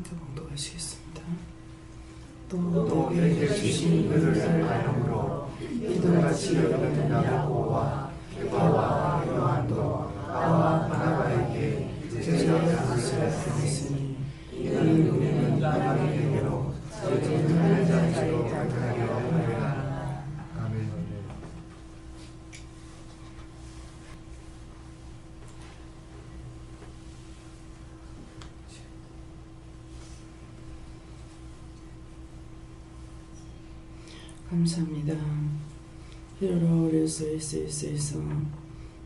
함께 봉독하시겠습니다. 또 내게 주신 그를 알함으로 이들같이 여겼던 야고보와 계파와 요한도 나와 바나바에게 제자의 뜻을 했으니 이는 우리는 하나님께로 저희는 하나님 자리로 갈등하려 하리라. 아멘. 감사합니다. 히로로 오레스에서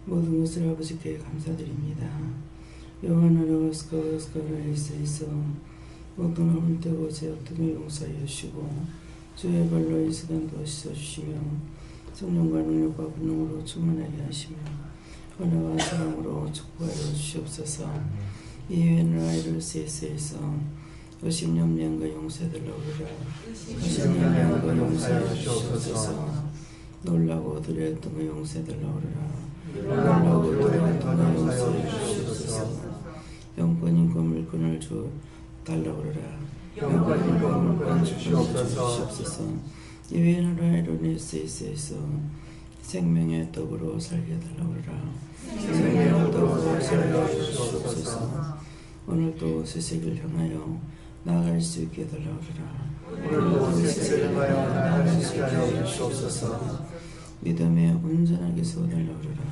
모든 것을 아버지께 감사드립니다. 영원하로 스카라에서 모든 어둠 때고 제 어둠을 용서하여 주시고 주의 발로 이 시간도 씻어주시며 성령과 능력과 분능으로 충만하게 하시며 은혜와 사랑으로 축복하여 주시옵소서. 이외에는 아이를 세세에서 50년과 용서해달라고 그러라. 50년과 용서해 주시옵소서. 놀라고 두려웠던 거 용서해달라고 그러라. 놀라고 두려웠던 거 용서해 주시옵소서. 영권인과 물건을 달라고 그러라. 영권인과 물건을 주시옵소서. 이외에는 아이로네스에서 생명의 떡으로 살게 해달라고 그러라. 생명의 떡으로 살게 주시옵소서. 오늘도 세상을 향하여 나아갈 수 있게 해달라고 그러라. 오늘도 세상을 향하여 나아갈 수 있게 해주시옵소서. 믿음에 온전하게 세워달라고 그러라.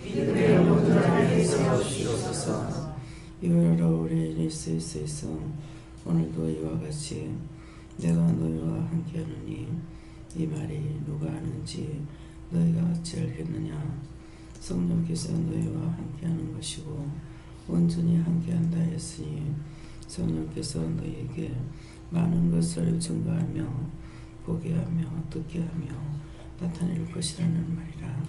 믿음에 온전하게 세워주시옵소서. 이외로 우리 예수에서 오늘도 이와 같이 내가 너희와 함께하느니 이 말이 누가 아는지 너희가 어찌 알겠느냐. 성령께서 너희와 함께하는 것이고 온전히 함께한다 했으니 성령께서 너희에게 많은 것을 증거하며 보게 하며 듣게 하며 나타낼 것이라는 말이라.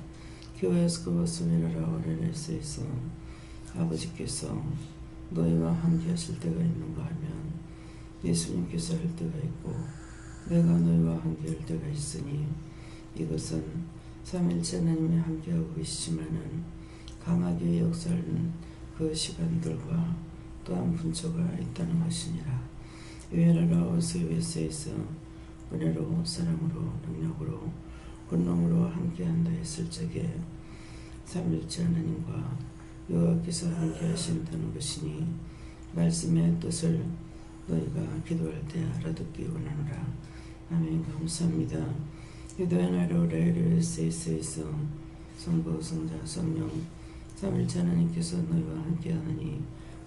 교회에서 그것을 이르라. 오레네스에서 아버지께서 너희와 함께 하실 때가 있는가 하면 예수님께서 할 때가 있고 내가 너희와 함께 할 때가 있으니 이것은 삼일째 하나님이 함께하고 계시지만은 강하게 역사하는 그 시간들과 또한 분초가 있다는 것이니라. 유엔하라 스웨스에서 은혜로 사랑으로 능력으로 권능으로 함께한다 했을 적에 삼일째 하나님과 여호와께서 함께 하신다는 것이니 말씀의 뜻을 너희가 기도할 때 알아듣기 원하노라. 아멘. 감사합니다. 유도하나로 레르세이스에서 성부 성자 성령 삼일째 하나님께서 너희와 함께하느니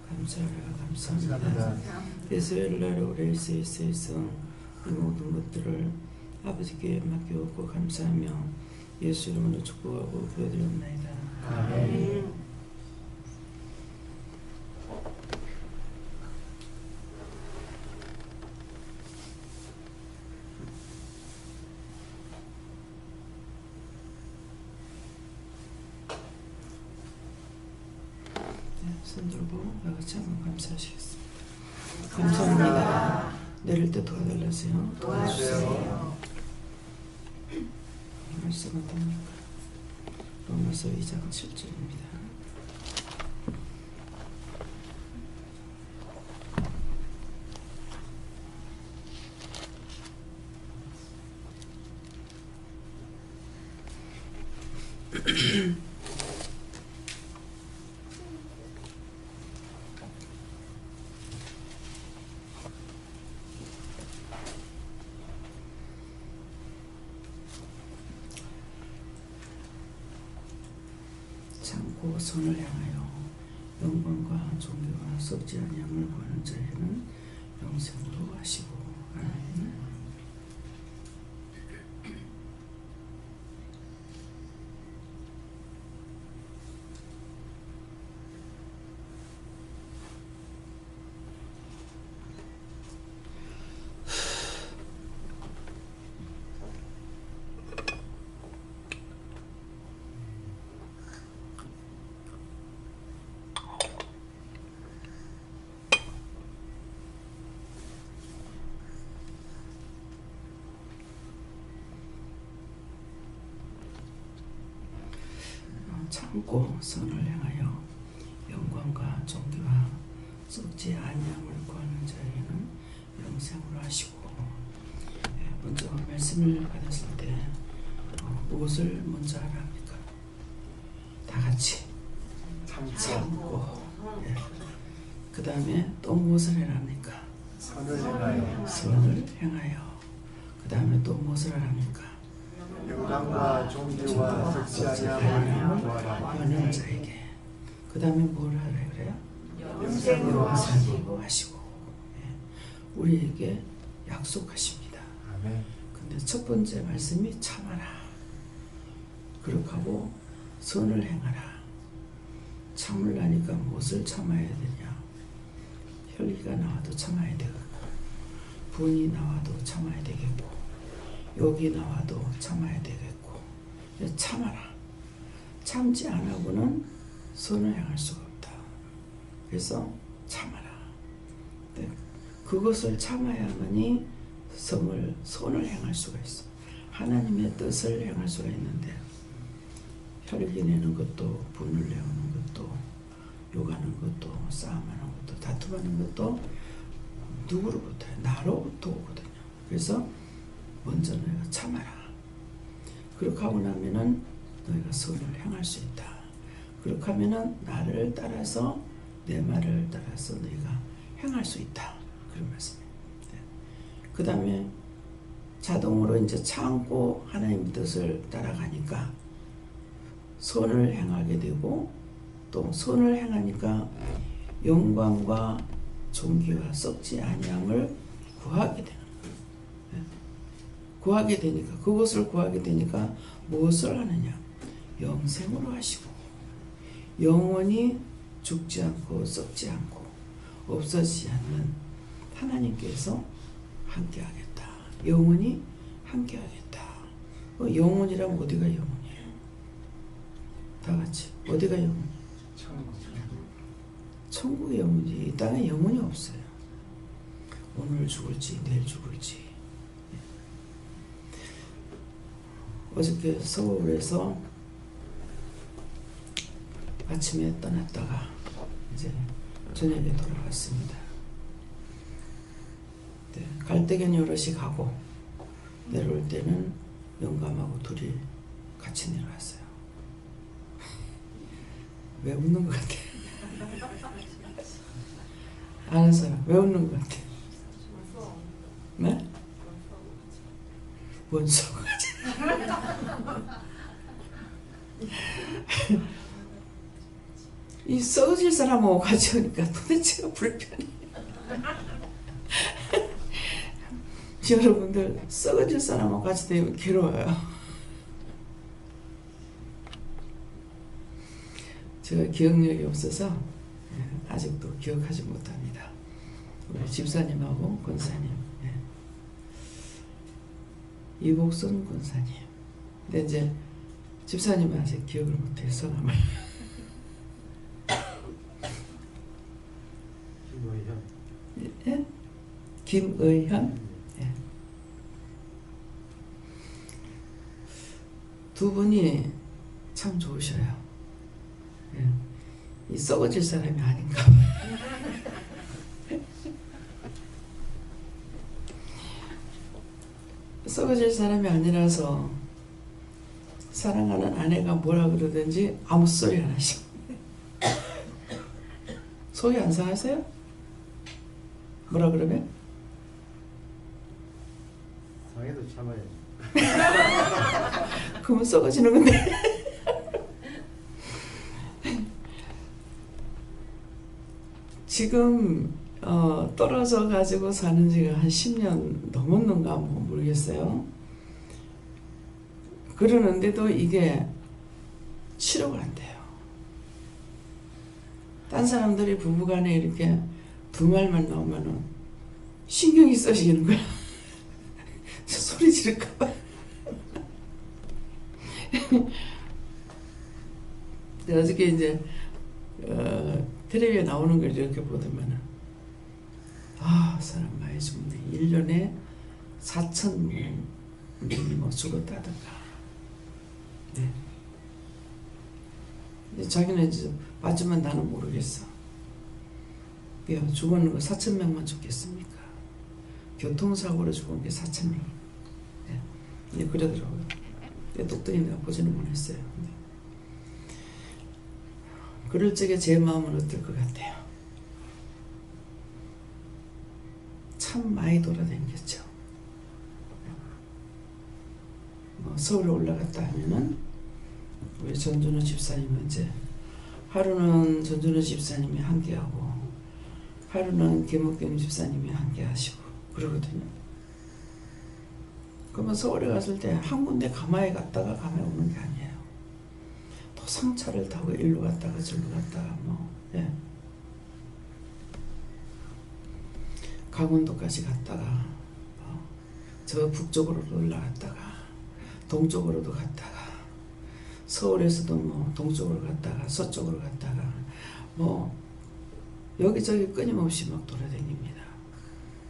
감사하라. 감사합니다. 예수엘라로 레르세이스에서 이 모든 것들을 아버지께 맡겨오고 감사하며 예수 이름으로 축복하고 기도드리옵나이다. 아멘. 손 들고 같이 한번 감사하시겠습니다. 감사합니다. 내릴 때 도와달라세요. 도와주세요. 말씀은 됩니까? 로마서 2장 7절입니다. 참고 손을 향하여 영광과 존귀와 썩지 아니함을 구하는 자에게는 영생으로 하시고. 아멘. 참고 선을 향하여 영광과 존귀와 썩지 아니함을 구하는 자에게는 영생으로 하시고. 먼저 말씀을 받았을 때 무엇을 먼저 하라 합니까? 다 같이 참고. 그 다음에 또 무엇을 해라 합니까? 선을 행하여. 선을 행하여. 그 다음에 또 무엇을 하라 합니까? 영광과 존귀와 썩지 아니함을 구하라. 구하는 자에게. 그 다음에 뭘 하라 그래요? 영생으로 하시고. 하시고. 우리에게 약속하십니다. 아멘. 근데 첫 번째 말씀이 참아라. 그렇게 하고 선을 행하라. 참으려니까 무엇을 참아야 되냐? 혈기가 나와도 참아야 되겠고, 분이 나와도 참아야 되겠고, 욕이 나와도 참아야 되겠고. 참아라. 참지 않고는 선을 행할 수가 없다. 그래서 참아라. 그것을 참아야만이 선을 행할 수가 있어. 하나님의 뜻을 행할 수가 있는데, 혈기 내는 것도, 분을 내오는 것도, 욕하는 것도, 싸움하는 것도, 다툼하는 것도 누구로부터요? 나로부터 오거든요. 그래서 먼저 너희가 참아라. 그렇게 하고 나면은 너희가 선을 행할 수 있다. 그렇게 하면은 나를 따라서, 내 말을 따라서 너희가 행할 수 있다. 그런 말씀이에요. 그 다음에 자동으로 이제 참고 하나님의 뜻을 따라가니까 선을 행하게 되고, 또 선을 행하니까 영광과 존귀와 썩지 아니함을 구하게 되는 거예요. 구하게 되니까, 그것을 구하게 되니까 무엇을 하느냐? 영생으로 하시고, 영원히 죽지 않고 썩지 않고 없어지지 않는 하나님께서 함께하겠다. 영원히 함께하겠다. 영원이라면 어디가 영원이에요? 다 같이 어디가 영원이에요? 천국의 영혼이지. 이 땅에 영혼이 없어요. 오늘 죽을지 내일 죽을지. 어저께 서울에서 아침에 떠났다가 이제 저녁에 돌아왔습니다. 갈 때는 여럿이 가고 내려올 때는 영감하고 둘이 같이 내려왔어요. 왜 웃는 것 같아? 아는 사람 왜 웃는 것 같아? 네? 원수가지. 이 썩어질 사람하고 같이 오니까 도대체가 불편해. 여러분들 썩어질 사람하고 같이 되면 괴로워요. 제가 기억력이 없어서 아직도 기억하지 못합니다. 우리 집사님하고 권사님, 이복선 권사님. 근데 이제 집사님은 아직 기억을 못해요. 성함을. 예? 김의현. 예. 두 분이 참 좋으셔요. 예. 이 썩어질 사람이 아닌가. 썩어질 사람이 아니라서 사랑하는 아내가 뭐라 그러든지 아무 소리 안 하시고. 속이 안 상하세요? 뭐라 그러면? 상해도 참아야지. 그러면 썩어지는 건데. 지금 떨어져 가지고 사는 지가 한 10년 넘었는가 뭐 모르겠어요. 그러는데도 이게 치료가 안 돼요. 딴 사람들이 부부간에 이렇게 두 말만 나오면은 신경이 써지는 거야. 소리 지를까봐. 어저께 이제 텔레비에 나오는 걸 이렇게 보더만은 사람 많이 죽네. 1년에 4,000명이 뭐 죽었다든가. 네. 자기는 이제 맞지만 나는 모르겠어. 죽은 거 4,000명만 죽겠습니까? 교통사고로 죽은 게 4,000명. 예, 그러더라고요. 똑똑히 내가 보지는 못했어요. 그럴 적에 제 마음은 어떨 것 같아요? 참 많이 돌아다녔죠. 서울에 올라갔다 하면은 우리 전준호 집사님은 이제 하루는 전준호 집사님이 함께하고 하루는 김옥경 집사님이 함께하시고 그러거든요. 그러면 서울에 갔을 때 한 군데 가마에 갔다가 가마에 오는 게 아니에요. 또 상차를 타고 일로 갔다가 절로 갔다가 강원도까지 갔다가 저 북쪽으로도 올라갔다가 동쪽으로도 갔다가 서울에서도 동쪽으로 갔다가 서쪽으로 갔다가 여기저기 끊임없이 막 돌아다닙니다.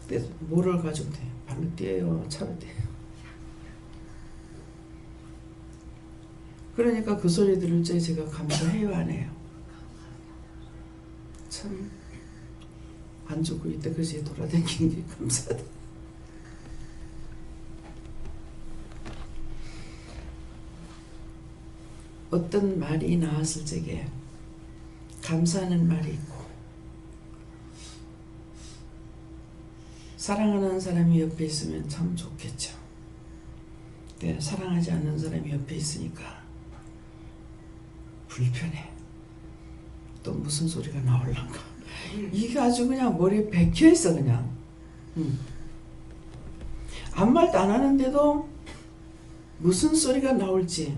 그래서 뭐를 가지고 돼요? 발로 뛰어요? 차로 뛰어요? 그러니까 그 소리 들을 때 제가 감사해요, 안 해요? 참 안 죽고 이때까지 돌아다니는 게 감사하다. 어떤 말이 나왔을 적에 감사하는 말이 있고 사랑하는 사람이 옆에 있으면 참 좋겠죠. 네, 사랑하지 않는 사람이 옆에 있으니까 불편해. 또 무슨 소리가 나올란가. 이게 아주 그냥 머리에 박혀있어 그냥. 아무 말도 안 하는데도 무슨 소리가 나올지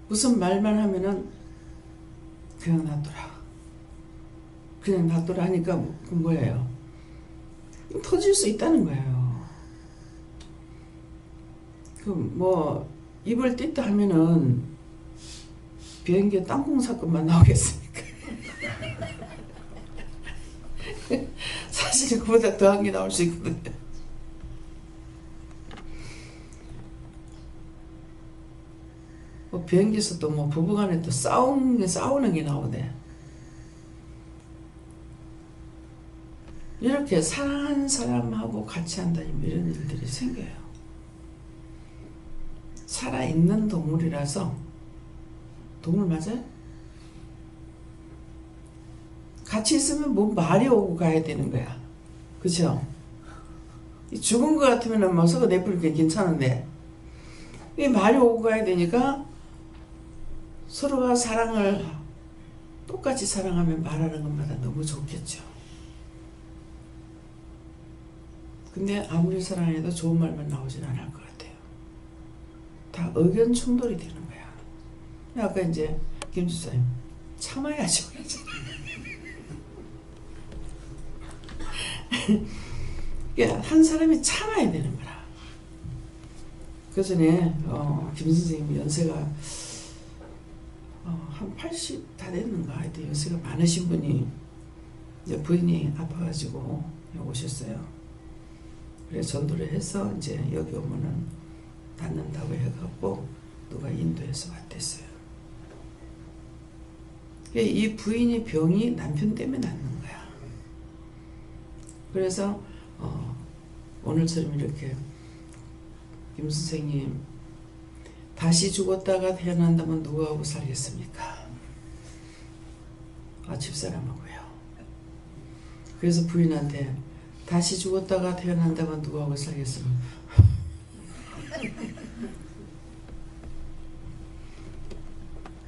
무슨 말만 하면은 그냥 놔둬라 하니까 그 뭐예요? 터질 수 있다는 거예요. 입을 뗐다 하면은 비행기에 땅콩 사건만 나오겠습니까? 사실 그보다 더한 게 나올 수 있거든요. 비행기에서 또 부부간에 또 싸우는 게 나오네. 이렇게 사랑하는 사람하고 같이 한다면 이런 일들이 생겨요. 살아있는 동물이라서. 동물 맞아요? 같이 있으면 말이 오고 가야 되는 거야. 그쵸? 죽은 것 같으면 서로 내버리기 괜찮은데 이 말이 오고 가야 되니까 서로가 사랑을 똑같이 사랑하면 말하는 것마다 너무 좋겠죠. 근데 아무리 사랑해도 좋은 말만 나오진 않을 것 같아요. 다 의견 충돌이 되는 거야. 아까 이제 김 집사님 참아야지. 한 사람이 참아야 되는 거라. 그 전에 김 선생님 연세가 한 80 다 됐는가 하여튼 연세가 많으신 분이 이제 부인이 아파가지고 오셨어요. 그래서 전도를 해서 이제 여기 오면은 낫는다고 해갖고 누가 인도해서 왔댔어요. 이 부인이 병이 남편 때문에 낫는 거야. 그래서 오늘처럼 이렇게 김 선생님 다시 죽었다가 태어난다면 누구하고 살겠습니까? 집사람하고요. 그래서 부인한테 다시 죽었다가 태어난다면 누구하고 살겠습니까?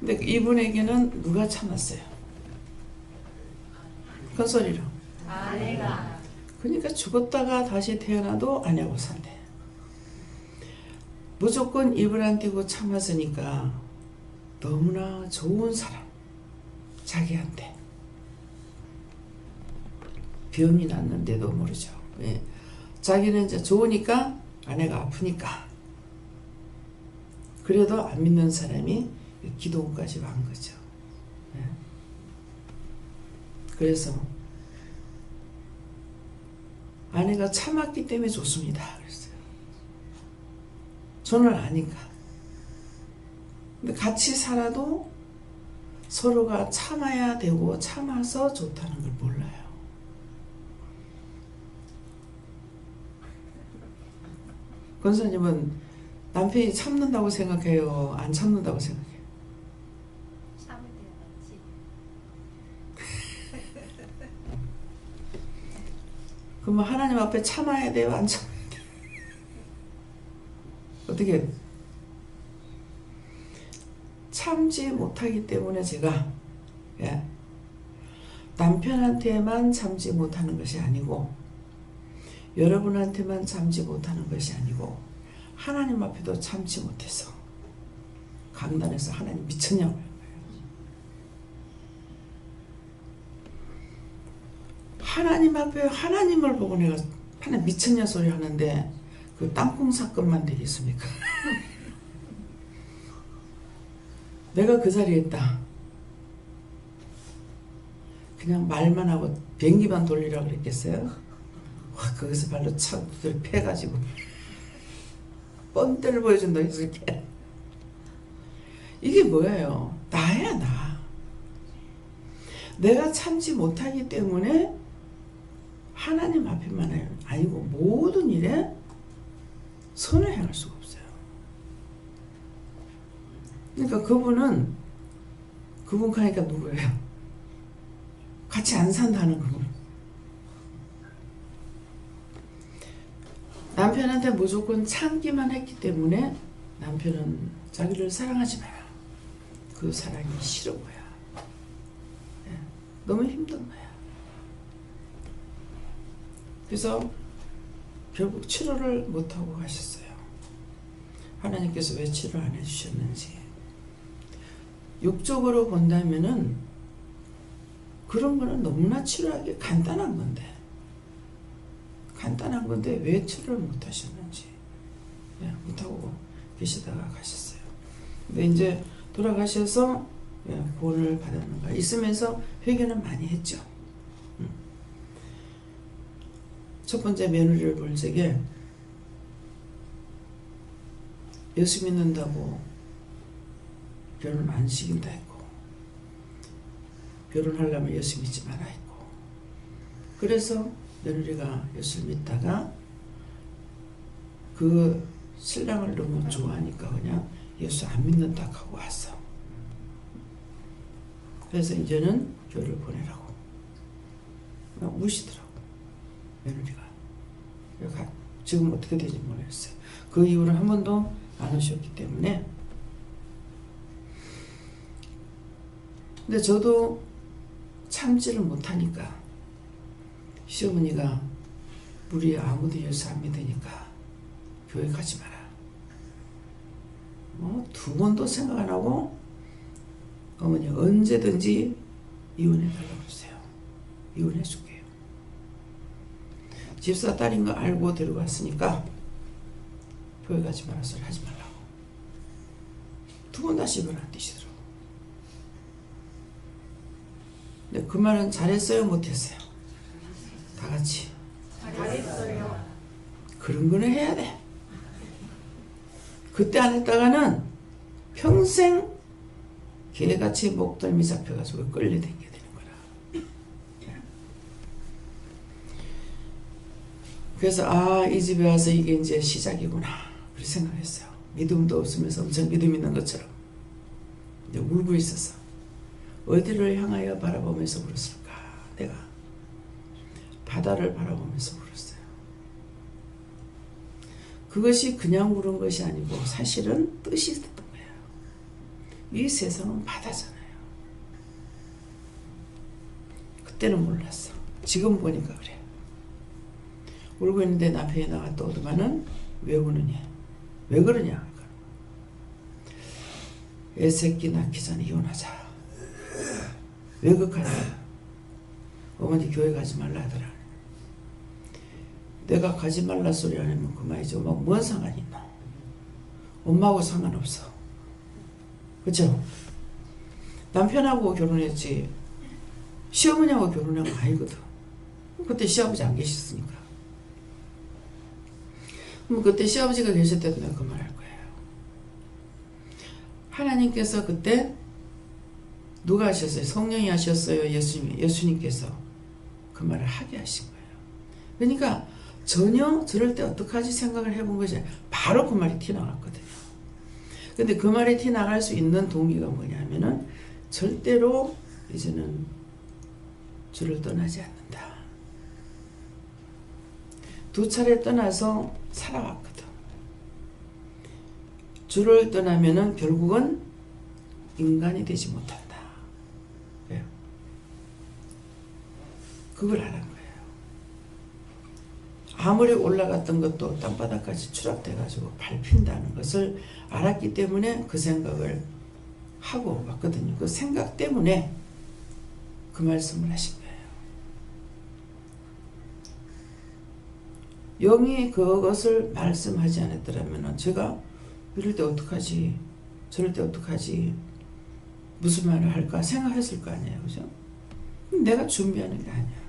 근데 이분에게는 누가 참았어요? 큰 소리로. 아내가. 그러니까 죽었다가 다시 태어나도 아내하고 산대. 무조건 입을 안 떼고 참았으니까 너무나 좋은 사람, 자기한테 병이 났는데도 모르죠. 예. 자기는 이제 좋으니까 아내가 아프니까 그래도 안 믿는 사람이 기도까지 간 거죠. 예. 그래서 아내가 참았기 때문에 좋습니다. 그랬어요. 저는 아닌가. 근데 같이 살아도 서로가 참아야 되고 참아서 좋다는 걸 몰라요. 권사님은 남편이 참는다고 생각해요? 안 참는다고 생각해요? 참을 때가 낫지. 그러면 하나님 앞에 참아야 돼요? 안 참아야 돼요? 어떻게 해요? 참지 못하기 때문에 제가 남편한테만 참지 못하는 것이 아니고 여러분한테만 참지 못하는 것이 아니고 하나님 앞에도 참지 못해서 강단에서 하나님 미쳤냐고 하는 거예요. 하나님 앞에 하나님을 보고 내가 하나님 미쳤냐 소리 하는데 그 땅콩 사건만 되겠습니까? 내가 그 자리에 있다. 그냥 말만 하고 비행기만 돌리라고 그랬겠어요? 와, 거기서 발로 착 패가지고 뻔때를 보여준다 했을게. 이게 뭐예요? 나야 나. 내가 참지 못하기 때문에 하나님 앞에만 아니고 모든 일에 선을 행할 수가 없어요. 그러니까 그분 가니까 누구예요? 같이 안 산다는 그분. 남편한테 무조건 참기만 했기 때문에 남편은 자기를 사랑하지 마요. 그 사랑이 싫은 거야. 너무 힘든 거야. 그래서 결국 치료를 못하고 가셨어요. 하나님께서 왜 치료 안 해주셨는지. 육적으로 본다면은 그런 거는 너무나 치료하기 간단한 건데 왜 치료를 못 하셨는지 못하고 계시다가 가셨어요. 근데 이제 돌아가셔서 구원을 받았는가 있으면서 회개는 많이 했죠. 첫 번째 며느리를 볼 적에 예수 믿는다고 결혼 안 시킨다 했고 결혼하려면 예수 믿지 마라 했고 그래서 며느리가 예수를 믿다가 그 신랑을 너무 좋아하니까 그냥 예수 안 믿는다 하고 왔어. 그래서 이제는 교회를 보내라고 그냥 우시더라고 며느리가. 지금 어떻게 될지 모르겠어요. 그 이후로 한 번도 안 오셨기 때문에. 근데 저도 참지를 못하니까 시어머니가 우리 아무도 예수 안 믿으니까 교회 가지 마라. 두 번도 생각 안 하고 어머니 언제든지 이혼해 달라고 그러세요. 이혼해 줄게요. 집사 딸인 거 알고 데려갔으니까 교회 가지 마라 소리 하지 말라고. 두 번 다시 이혼 안 되시더라고. 근데 그 말은 잘했어요 못했어요? 다 같이 잘했어요. 그런 거는 해야 돼. 그때 안 했다가는 평생 개같이 목덜미 잡혀가지고 끌려다니게 되는 거라. 그래서 이 집에 와서 이게 이제 시작이구나 그렇게 생각했어요. 믿음도 없으면서 엄청 믿음 있는 것처럼 이제 울고 있었어. 어디를 향하여 바라보면서 울었을까? 내가 바다를 바라보면서 울었어요. 그것이 그냥 울은 것이 아니고 사실은 뜻이 있었던 거예요. 이 세상은 바다잖아요. 그때는 몰랐어. 지금 보니까 그래. 울고 있는데 남편이 나갔다 오더만은 왜 우느냐? 왜 그러냐? 애새끼 낳기 전에 이혼하자. 왜 그러냐? 어머니 교회 가지 말라 하더라. 내가 가지 말라 소리 안 하면 그만이지. 엄마하고 뭔 상관이 있나? 엄마하고 상관없어. 그쵸? 남편하고 결혼했지 시어머니하고 결혼한 거 아니거든. 그때 시아버지 안 계셨으니까. 그럼 그때 시아버지가 계실 때도 내가 그 말 할 거예요. 하나님께서 그때 누가 하셨어요? 성령이 하셨어요? 예수님께서 그 말을 하게 하신 거예요. 그러니까 전혀 저럴 때 어떡하지 생각을 해본 것이 바로 그 말이 튀어나왔거든요. 근데 그 말이 튀어나갈 수 있는 동기가 뭐냐면은 절대로 이제는 주를 떠나지 않는다. 2차례 떠나서 살아왔거든. 주를 떠나면은 결국은 인간이 되지 못한다. 왜요? 그걸 알은 거예요. 아무리 올라갔던 것도 땅바닥까지 추락돼가지고 밟힌다는 것을 알았기 때문에 그 생각을 하고 왔거든요. 그 생각 때문에 그 말씀을 하신 거예요. 영이 그것을 말씀하지 않았더라면 제가 이럴 때 어떡하지? 저럴 때 어떡하지? 무슨 말을 할까? 생각했을 거 아니에요. 그죠? 내가 준비하는 게 아니야.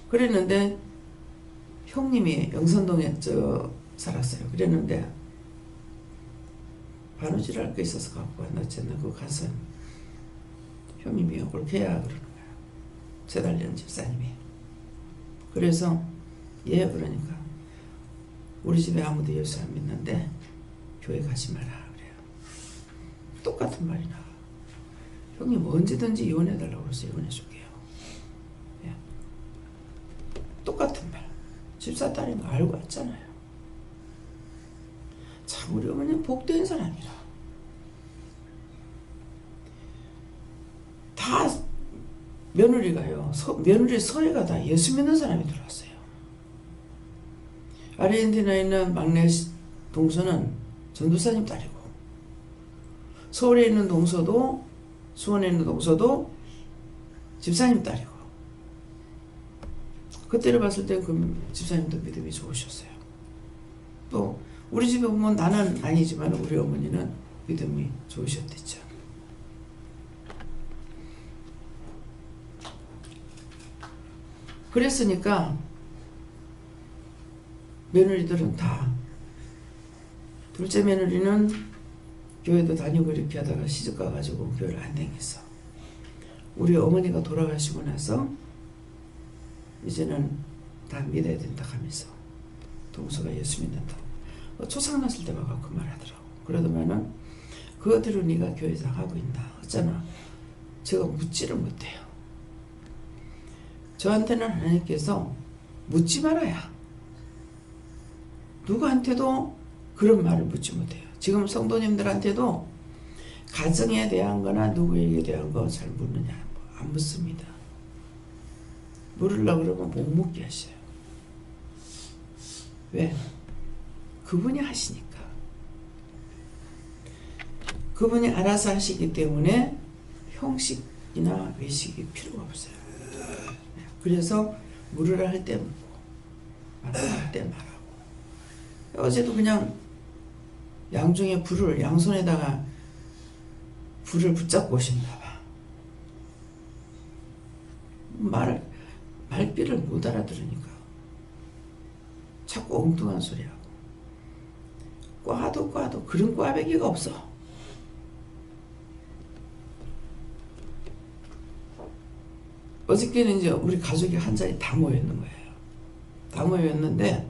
그랬는데 형님이 영선동에 살았어요. 그랬는데 바느질 할 게 있어서 갖고 왔나 그거 가서 형님이 이걸 해야 그러는 거야. 세달년 집사님이. 그래서 예 그러니까 우리 집에 아무도 예수 안 믿는데 교회 가지 마라 그래요. 똑같은 말이 나와. 형님 언제든지 이혼해달라고 그래서 이혼해줄게요. 예. 똑같은 말. 집사 딸인 거 알고 왔잖아요. 참 우리 어머니는 복된 사람이라. 다 며느리가요. 며느리 서해가 다 예수 믿는 사람이 들어왔어요. 아르헨티나에 있는 막내 동서는 전도사님 딸이고 서울에 있는 동서도 수원에 있는 동서도 집사님 딸이고 그때를 봤을 때 그 집사님도 믿음이 좋으셨어요. 또 우리 집에 보면 나는 아니지만 우리 어머니는 믿음이 좋으셨댔죠. 그랬으니까 며느리들은 다 둘째 며느리는 교회도 다니고 이렇게 하다가 시집 가가지고 교회를 안 다녔어. 우리 어머니가 돌아가시고 나서 이제는 다 믿어야 된다 하면서 동서가 예수 믿는다. 초상 났을 때마다 그 말 하더라고. 그러더만은 그거대로 네가 교회장 하고 있나 어쩌나 제가 묻지를 못해요. 저한테는 하나님께서 묻지 말아야 누구한테도 그런 말을 묻지 못해요. 지금 성도님들한테도 가정에 대한 거나 누구에게 대한 거 잘 묻느냐 안 묻습니다. 물으려고 그러면 못 묻게 하셔요. 왜? 그분이 하시니까. 그분이 알아서 하시기 때문에 형식이나 외식이 필요가 없어요. 그래서 물으라 할 때 묻고 말하라 할 때 말하고. 어제도 그냥 양중에 불을 양손에다가 불을 붙잡고 오셨나 봐. 말귀를 못 알아들으니까 자꾸 엉뚱한 소리하고 꽈도 그런 꽈배기가 없어. 어저께는 이제 우리 가족이 한 자리 다 모였는 거예요. 다 모였는데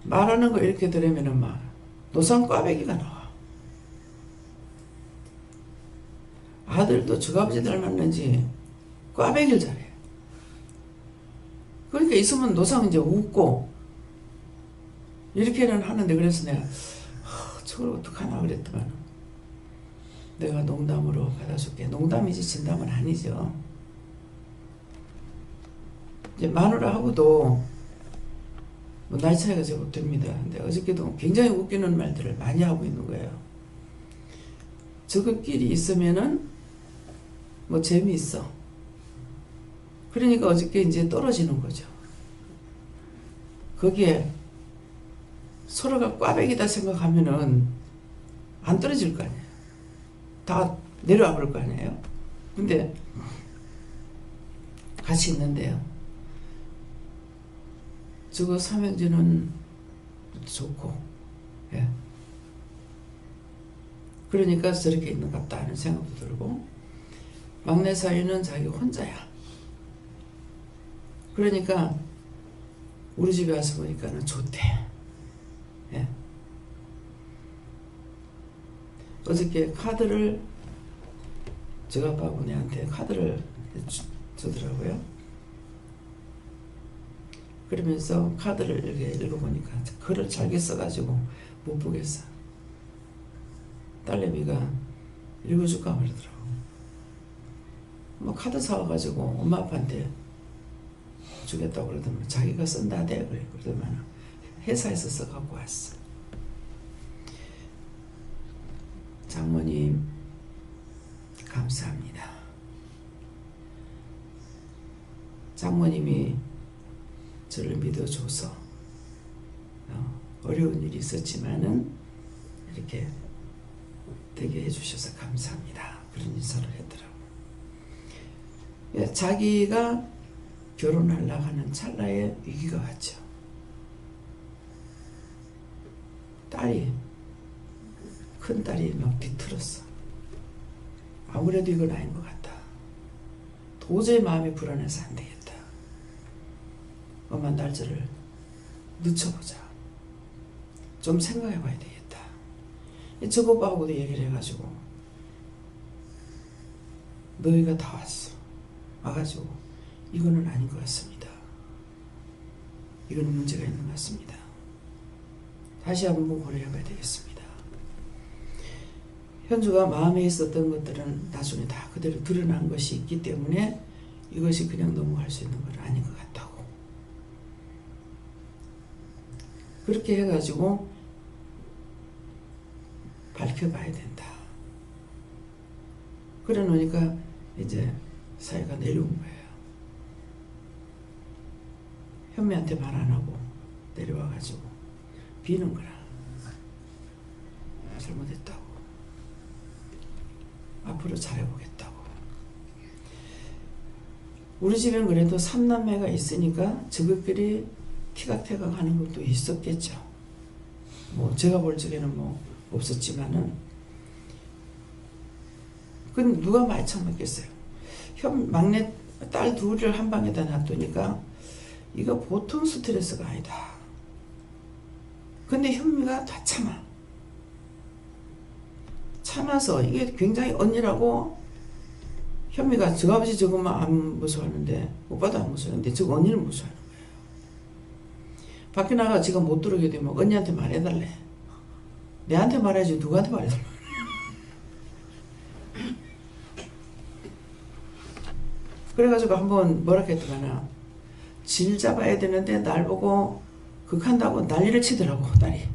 말하는 거 이렇게 들으면은 막 노상 꽈배기가 나와. 아들도 저 아버지 닮았는지 꽈배기를 잘해. 그러니까 있으면 노상 이제 웃고 이렇게는 하는데 그래서 내가 저걸 어떡하나 그랬더만 내가 농담으로 받아줄게. 농담이지 진담은 아니죠. 이제 마누라하고도 뭐 나이 차이가 제법 됩니다. 근데 어저께도 굉장히 웃기는 말들을 많이 하고 있는 거예요. 저것끼리 있으면은 뭐 재미있어. 그러니까 어저께 이제 떨어지는 거죠. 거기에 서로가 꽈배기다 생각하면은 안 떨어질 거 아니에요. 다 내려와 볼 거 아니에요. 근데 같이 있는데요. 저거 삼형제는 좋고, 예. 그러니까 저렇게 있는 것 같다 하는 생각도 들고, 막내 사위는 자기 혼자야. 그러니까 우리 집에 와서 보니까는 좋대. 예. 어저께 카드를 제가 아빠하고 내한테 카드를 주더라고요. 그러면서 카드를 이렇게 읽어보니까 글을 잘게 써가지고 못 보겠어. 딸내미가 읽어줄까 말더라고. 뭐 카드 사와가지고 엄마 아빠한테 주겠다고 그러더만 자기가 쓴다대 그래. 그러더만 회사에서 써갖고 왔어. 장모님 감사합니다. 장모님이 저를 믿어줘서 어려운 일이 있었지만은 이렇게 되게 해주셔서 감사합니다. 그런 인사를 했더라고요. 자기가 결혼하려고 하는 찰나에 위기가 왔죠. 큰딸이 막 비틀었어. 아무래도 이건 아닌 것 같다. 도저히 마음이 불안해서 안 되겠다. 엄마 날짜를 늦춰보자. 좀 생각해 봐야 되겠다. 저 오빠하고도 얘기를 해가지고 너희가 다 왔어. 와가지고 이거는 아닌 것 같습니다. 이거는 문제가 있는 것 같습니다. 다시 한번 고려해 봐야 되겠습니다. 현주가 마음에 있었던 것들은 나중에 다 그대로 드러난 것이 있기 때문에 이것이 그냥 넘어갈 수 있는 건 아닌 것 같다고. 그렇게 해가지고 밝혀봐야 된다. 그래 놓으니까 이제 사회가 내려온 거예요. 현미한테 말 안 하고 내려와가지고 비는 거라. 잘못했다고. 앞으로 잘해보겠다고. 우리 집엔 그래도 3남매가 있으니까 저것끼리 티각태각 하는 것도 있었겠죠. 뭐 제가 볼 적에는 뭐 없었지만은 그건 누가 많이 참았겠어요. 막내 딸 둘을 한 방에다 놔두니까 이거 보통 스트레스가 아니다. 근데 현미가 다 참아서 이게 굉장히 언니라고. 현미가 저 아버지 저것만 안 무서워하는데 오빠도 안 무서워하는데 저 언니는 무서워하는 거예요. 밖에 나가 지가 못 들어오게 되면 언니한테 말해달래. 내한테 말해야지 누구한테 말해달래. 그래가지고 한번 뭐라 했더만 질 잡아야 되는데 날 보고 극한다고 난리를 치더라고. 딸이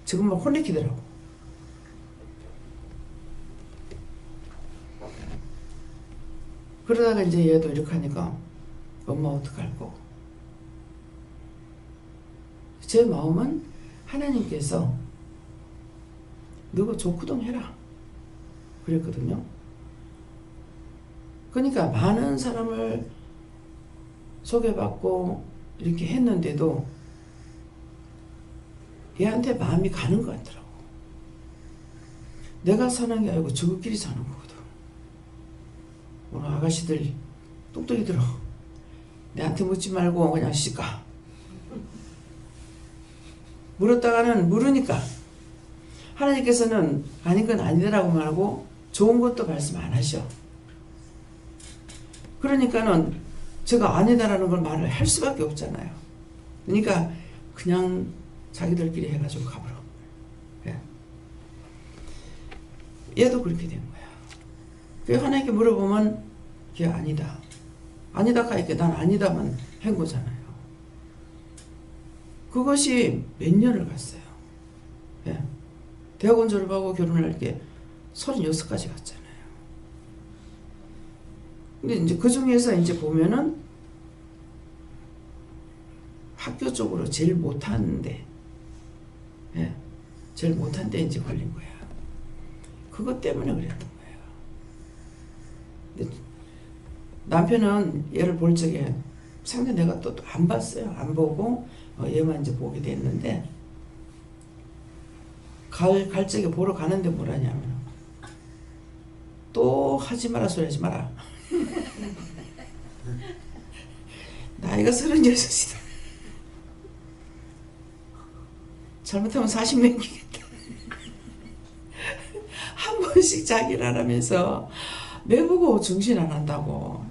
지금 막 혼내키더라고. 그러다가 이제 얘도 이렇게 하니까 엄마 어떡할꼬. 제 마음은 하나님께서 너가 족구동 해라 그랬거든요. 그러니까 많은 사람을 소개받고 이렇게 했는데도 얘한테 마음이 가는 것 같더라고. 내가 사는 게 아니고 저것끼리 사는 거거든. 오늘 아가씨들 똑똑히 들어. 내한테 묻지 말고 그냥 씻까. 물었다가는 물으니까 하나님께서는 아닌 건 아니더라고 말하고 좋은 것도 말씀 안 하셔. 그러니까는 제가 아니다라는 걸 말을 할 수밖에 없잖아요. 그러니까 그냥 자기들끼리 해가지고 가버려. 예. 얘도 그렇게 된 거야. 그 하나님께 물어보면 그게 아니다. 아니다 하니까 난 아니다만 한 거잖아요. 그것이 몇 년을 갔어요. 예. 대학원 졸업하고 결혼할 때 36까지 갔잖아요. 근데 이제 그 중에서 이제 보면은 학교 쪽으로 제일 못하는데, 예. 제일 못한 데 이제 걸린 거야. 그것 때문에 그랬던 거예요. 근데 남편은 얘를 볼 적에 상대 내가 또 안 봤어요. 안 보고 얘만 이제 보게 됐는데 갈 적에 보러 가는데 뭐라냐면 또 하지 마라 소리 하지 마라. 나이가 36이다. 잘못하면 40 넘기겠다. 한 번씩 자기를 하라면서 내보고 정신 안 한다고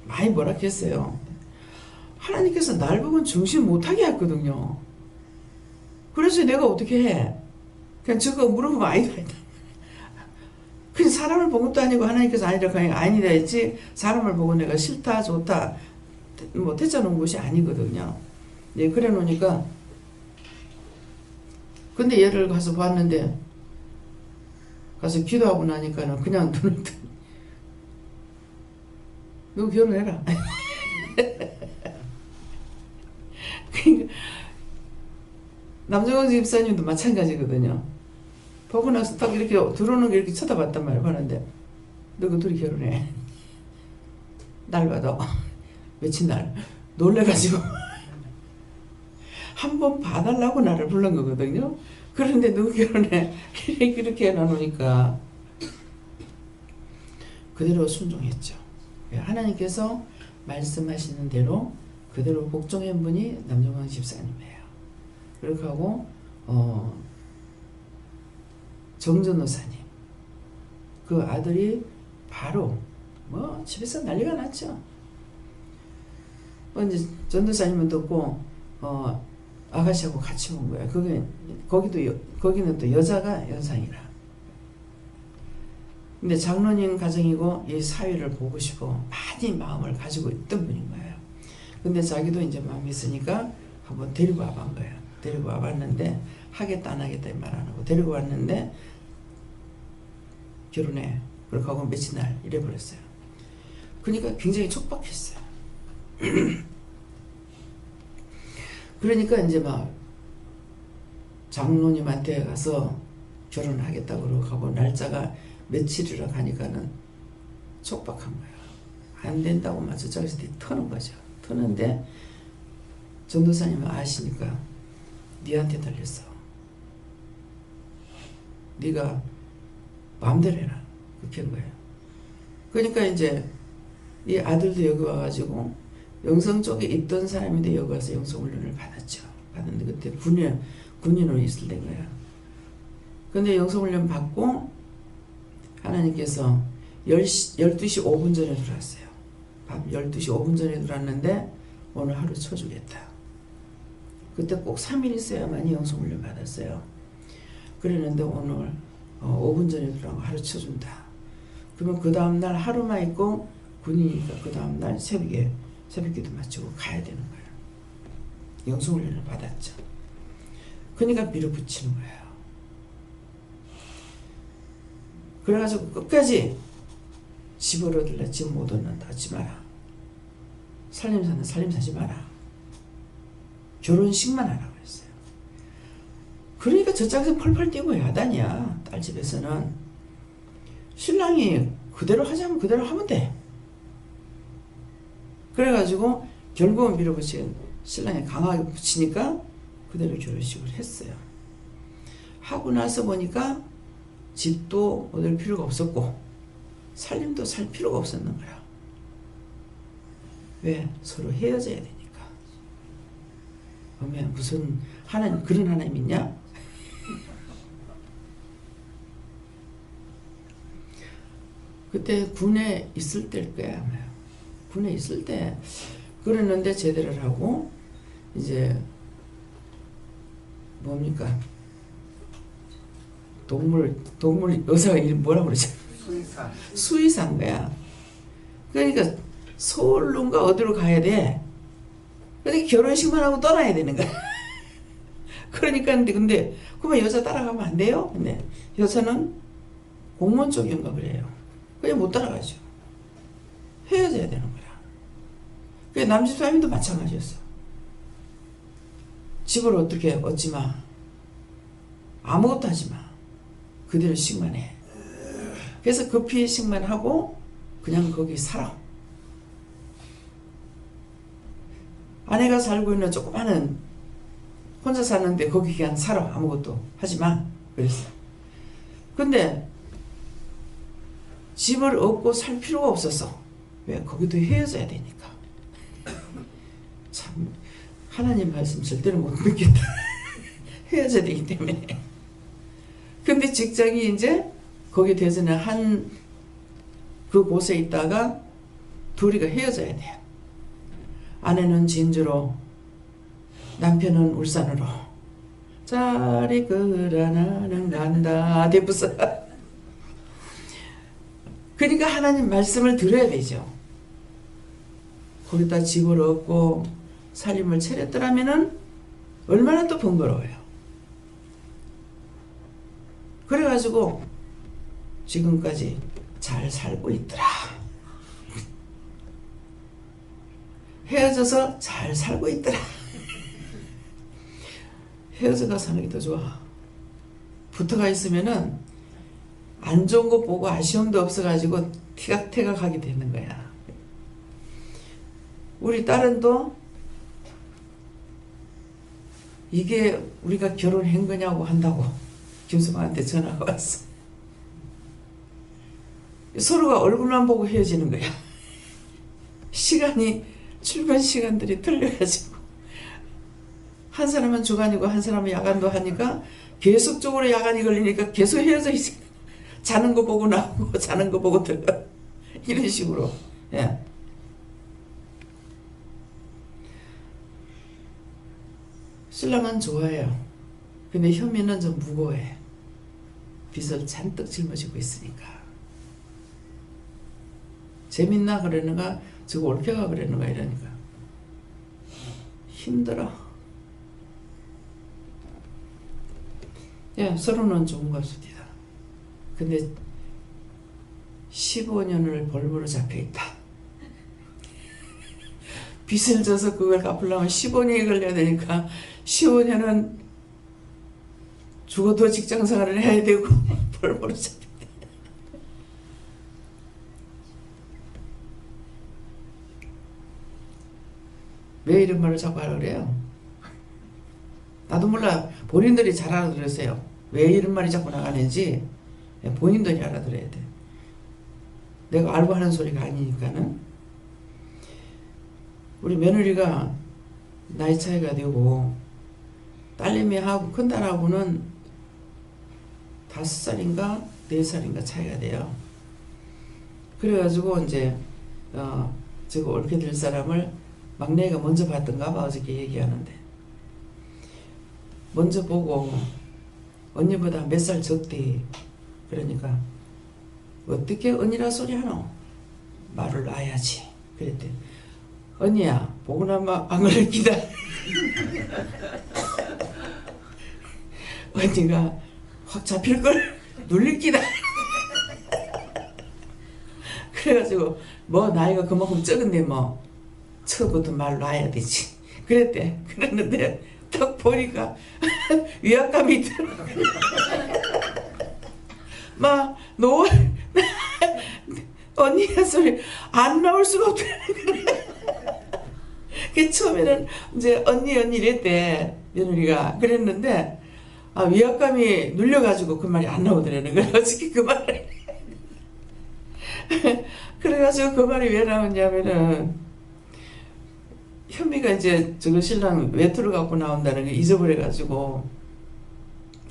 많이 뭐라 했어요. 하나님께서 날 보고는 정신 못하게 했거든요. 그래서 내가 어떻게 해? 그냥 저거 물어보면 아니다 했다. 그냥 사람을 본 것도 아니고 하나님께서 아니라고 하니까 아니다 했지, 사람을 보고 내가 싫다 좋다 뭐 대짜 놓은 것이 아니거든요. 네, 그래 놓으니까, 근데 얘를 가서 봤는데, 가서 기도하고 나니까는 그냥 눈을 뜨, 너 결혼해라. 그러니까 남정원 집사님도 마찬가지거든요. 보고 나서 딱 이렇게 들어오는 게 이렇게 쳐다봤단 말이에요. 하는데 너 그 둘이 결혼해. 날 봐도 며칠 날 놀래가지고 한 번 봐달라고 나를 불른 거거든요. 그런데 너 결혼해. 이렇게 해놔놓으니까 그대로 순종했죠. 하나님께서 말씀하시는 대로 그대로 복종한 분이 남정광 집사님이에요. 그렇게 하고 정전도사님, 그 아들이 바로 뭐 집에서 난리가 났죠. 이제 전도사님은 듣고 아가씨하고 같이 온 거야. 거기는 또 여자가 연상이라. 근데 장로님 가정이고 이 사위를 보고 싶어 많이 마음을 가지고 있던 분인 거예요. 근데 자기도 이제 마음이 있으니까 한번 데리고 와본 거예요. 데리고 와봤는데 하겠다 안 하겠다 말 안 하고 데리고 왔는데 결혼해. 그렇게 하고 며칠 날 이래버렸어요. 그러니까 굉장히 촉박했어요. 그러니까 이제 막 장로님한테 가서 결혼하겠다고 그러고 하고 날짜가 며칠이라 가니까는 촉박한 거예요. 안 된다고 막 저쪽에서 터는 거죠. 터는데 전도사님은 아시니까 니한테 달렸어. 네가 마음대로 해라. 그렇게 한 거예요. 그러니까 이제 이 아들도 여기 와가지고 영성 쪽에 있던 사람인데 여기 와서 영성훈련을 받았죠. 받았는데 그때 군인으로 있을 땐 거야. 근데 영성훈련 받고 하나님께서 12시 5분 전에 들어왔어요. 밤 12시 5분 전에 들어왔는데 오늘 하루 쳐주겠다. 그때 꼭 3일 있어야만이 영성훈련 받았어요. 그랬는데 오늘 5분 전에 들어가고 하루 쳐준다. 그러면 그 다음날 하루만 있고 군이니까 그 다음날 새벽기도 마치고 가야 되는 거예요. 영성훈련을 받았죠. 그러니까 밀어붙이는 거예요. 그래가지고 끝까지 집을 얻을래 집 못 얻는다 하지 마라. 살림사는 살림사지 마라. 결혼식만 하라고 했어요. 그러니까 저짝에서 펄펄 뛰고 야단이야. 딸 집에서는. 신랑이 그대로 하자면 그대로 하면 돼. 그래가지고 결국은 밀어붙인 신랑이 강하게 붙이니까 그대로 결혼식을 했어요. 하고 나서 보니까 집도 얻을 필요가 없었고 살림도 살 필요가 없었는 거야. 왜? 서로 헤어져야 되니까. 그러면 무슨 하나님 그런 하나님 있냐? 그때 군에 있을 때일 거야 아마. 군에 있을 때 그랬는데 제대를 하고 이제 뭡니까? 동물 의사가 이름 뭐라고 그러지? 수의사인 거야. 그러니까 서울론가 어디로 가야 돼? 그러니까 결혼식만 하고 떠나야 되는 거야. 그러니까 근데 그러면 여자 따라가면 안 돼요? 근데 여자는 공무원 쪽인가 그래요. 그냥 못 따라가죠. 헤어져야 되는 거야. 그 남집사님도 마찬가지였어. 집을 어떻게 얻지 마. 아무것도 하지 마. 그대로 식만 해. 그래서 급히 식만 하고 그냥 거기 살아. 아내가 살고 있는 조그마한 혼자 사는데 거기 그냥 살아. 아무것도 하지 마. 그랬어. 근데 집을 얻고 살 필요가 없었어. 왜? 거기도 헤어져야 되니까. 참 하나님 말씀 절대로 못 믿겠다. 헤어져야 되기 때문에. 근데 직장이 이제 거기 대전에 한 그곳에 있다가 둘이가 헤어져야 돼요. 아내는 진주로, 남편은 울산으로. 자리 그라 나는 간다. 대부사. 그러니까 하나님 말씀을 들어야 되죠. 거기다 집을 얻고 살림을 차렸더라면은 얼마나 또 번거로워요. 그래가지고 지금까지 잘 살고 있더라. 헤어져서 잘 살고 있더라. 헤어져가 사는 게 더 좋아. 붙어가 있으면은 안 좋은 거 보고 아쉬움도 없어가지고 티각태각하게 되는 거야. 우리 딸은도 이게 우리가 결혼한 거냐고 한다고 김수방한테 전화가 왔어. 서로가 얼굴만 보고 헤어지는 거야. 시간이 출근 시간들이 틀려가지고 한 사람은 주간이고 한 사람은 야간도 하니까 계속적으로 야간이 걸리니까 계속 헤어져 있어. 자는 거 보고 나오고 자는 거 보고 들어가. 이런 식으로. 예. 신랑은 좋아해요. 근데 현미는 좀 무거워해. 빚을 잔뜩 짊어지고 있으니까. 재밌나 그러는가 저거 올케가 그러는가 이러니까 힘들어. 예, 서로는 좋은 것입니다. 근데 15년을 벌벌어 잡혀있다. 빚을 져서 그걸 갚으려면 15년이 걸려야 되니까 15년은 죽어도 직장생활을 해야 되고 벌벌어 잡혀있다. 왜 이런 말을 자꾸 하라 그래요? 나도 몰라. 본인들이 잘 알아들으세요. 왜 이런 말이 자꾸 나가는지 본인들이 알아들어야 돼. 내가 알고 하는 소리가 아니니까는. 우리 며느리가 나이 차이가 되고 딸내미하고 큰딸하고는 5살인가 4살인가 차이가 돼요. 그래가지고 이제 저거 옳게 될 사람을 막내가 먼저 봤던가 봐. 어저께 얘기하는데 먼저 보고 언니보다 몇 살 적대. 그러니까 어떻게 언니라 소리 하노? 말을 놔야지. 그랬대. 언니야 보고 나면 안 그럴 기다. 언니가 확 잡힐걸 눌릴 기다. 그래가지고 뭐 나이가 그만큼 적은데 뭐 처음부터 말 놔야 되지. 그랬대. 그랬는데 딱 보니까 위압감이 들어. 막 노을 언니의 소리 안 나올 수가 없다는 거야. 그 처음에는 이제 언니 이랬대 며느리가. 그랬는데 위압감이 눌려가지고 그 말이 안 나오더라는 거야. 어떻게 그 말을 그래가지고 그 말이 왜 나오냐면은 현미가 이제 저거 신랑 외투를 갖고 나온다는 게 잊어버려가지고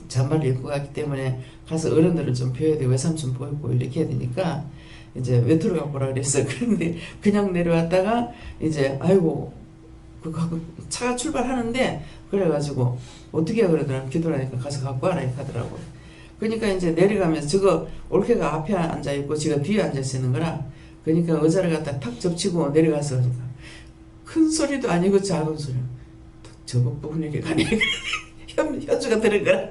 잔말을 입고 갔기 때문에 가서 어른들을 좀 뵈야 돼. 외삼촌 보이고 이렇게 해야 되니까 이제 외투를 갖고 오라 그랬어. 그런데 그냥 내려왔다가 이제 아이고 그 차가 출발하는데 그래가지고 어떻게 해 그러더라고. 기도하니까 가서 갖고 와라 이렇게 하더라고. 그러니까 이제 내려가면서 저거 올케가 앞에 앉아있고 지가 뒤에 앉아있는 거라. 그러니까 의자를 갖다 탁 접치고 내려가서 큰 소리도 아니고 작은 소리. 저거 부분이 이렇게 가네. 현주가 들은 거라.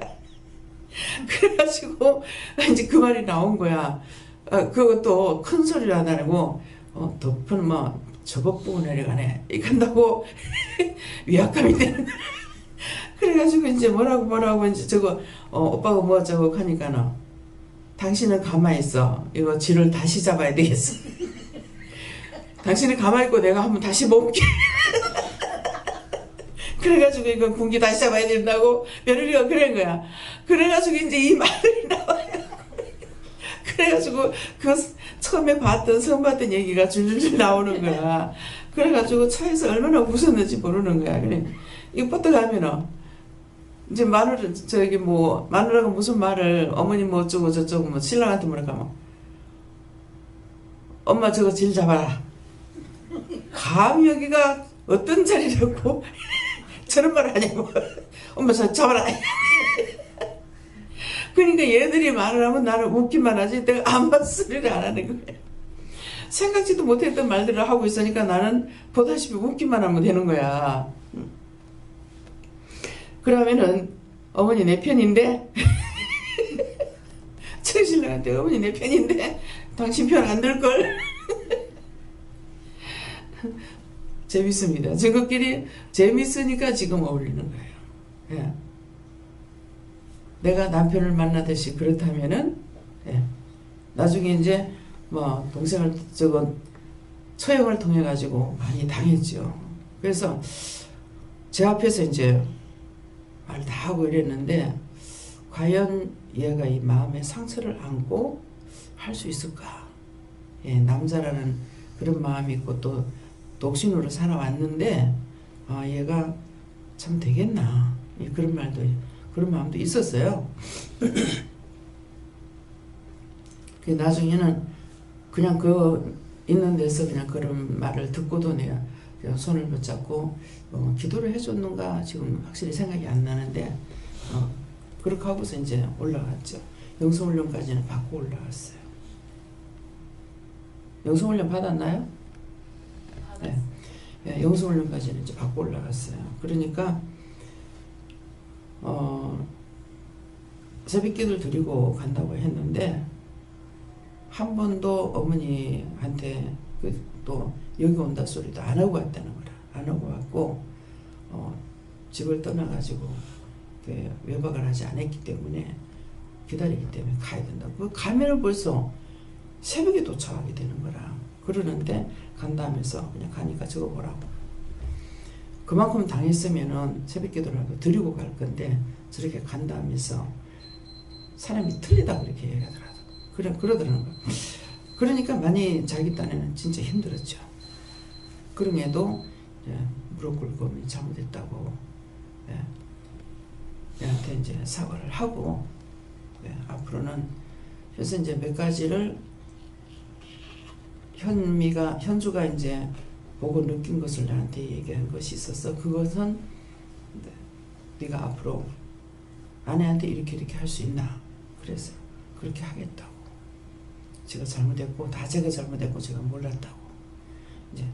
그래가지고 이제 그 말이 나온 거야. 그것도 큰 소리를 안 하고 덮은 뭐 저벅 보고 내려가네 이렇게 한다고 위압감이 되는 거야. 그래가지고 이제 뭐라고 이제 저거 오빠가 뭐 저거 하니까는 당신은 가만히 있어. 이거 쥐를 다시 잡아야 되겠어. 당신은 가만히 있고 내가 한번 다시 볼게. 그래가지고 이건 군기 다시 잡아야 된다고 며느리가 그런 거야. 그래가지고 이제 이 말이 나와요. 그래가지고 그 처음에 처음 봤던 얘기가 줄줄줄 나오는 거야. 그래가지고 차에서 얼마나 웃었는지 모르는 거야. 그래 이거 버터 가면은 이제 마누라가 무슨 말을 어머니 뭐 어쩌고 저쩌고 뭐 신랑한테 뭐랄까 뭐 엄마 저거 질 잡아라. 감히 여기가 어떤 자리라고 저런 말 하냐고. 엄마 저 잡아라. 그러니까 얘들이 말을 하면 나는 웃기만 하지 내가 아무 소리를 안 하는 거야. 생각지도 못했던 말들을 하고 있으니까 나는 보다시피 웃기만 하면 되는 거야. 그러면은 어머니 내 편인데 최신랑한테 어머니 내 편인데 당신 편 안 들걸. 재밌습니다. 저것끼리 재밌으니까 지금 어울리는 거예요. 예. 내가 남편을 만나듯이 그렇다면은 예. 나중에 이제 뭐 동생을 처형을 통해 가지고 많이 당했죠. 그래서 제 앞에서 이제 말 다 하고 이랬는데 과연 얘가 이 마음의 상처를 안고 할 수 있을까? 예, 남자라는 그런 마음이 있고 또 독신으로 살아왔는데 아 얘가 참 되겠나? 예, 그런 마음도 있었어요. 나중에는 그냥 그 있는 데서 그냥 그런 말을 듣고도 내가 그냥 손을 붙잡고 기도를 해줬는가 지금 확실히 생각이 안 나는데 그렇게 하고서 이제 올라갔죠. 영성훈련까지는 받고 올라갔어요. 영성훈련 받았나요? 네. 네, 영성훈련까지는 이제 받고 올라갔어요. 그러니까 새벽기도를 드리고 간다고 했는데 한 번도 어머니한테 또 여기 온다 소리도 안 하고 왔다는 거라. 안 하고 왔고 집을 떠나가지고 외박을 하지 않았기 때문에 기다리기 때문에 가야 된다고. 그 가면은 벌써 새벽에 도착하게 되는 거라. 그러는데 간다면서 그냥 가니까 적어보라고. 그만큼 당했으면은 새벽기도라도 드리고 갈 건데 저렇게 간다면서 사람이 틀리다 그렇게 얘기하더라고. 그러더라는 거야. 그러니까 많이 자기 딴에는 진짜 힘들었죠. 그럼에도 무릎 꿇고 잘못했다고 얘한테 이제 사과를 하고 앞으로는 그래서 이제 몇 가지를 현주가 이제 보고 느낀 것을 나한테 얘기한 것이 있어서 그것은 네가 앞으로 아내한테 이렇게 할 수 있나 그래서 그렇게 하겠다고. 제가 잘못했고 다 제가 잘못했고 제가 몰랐다고 이제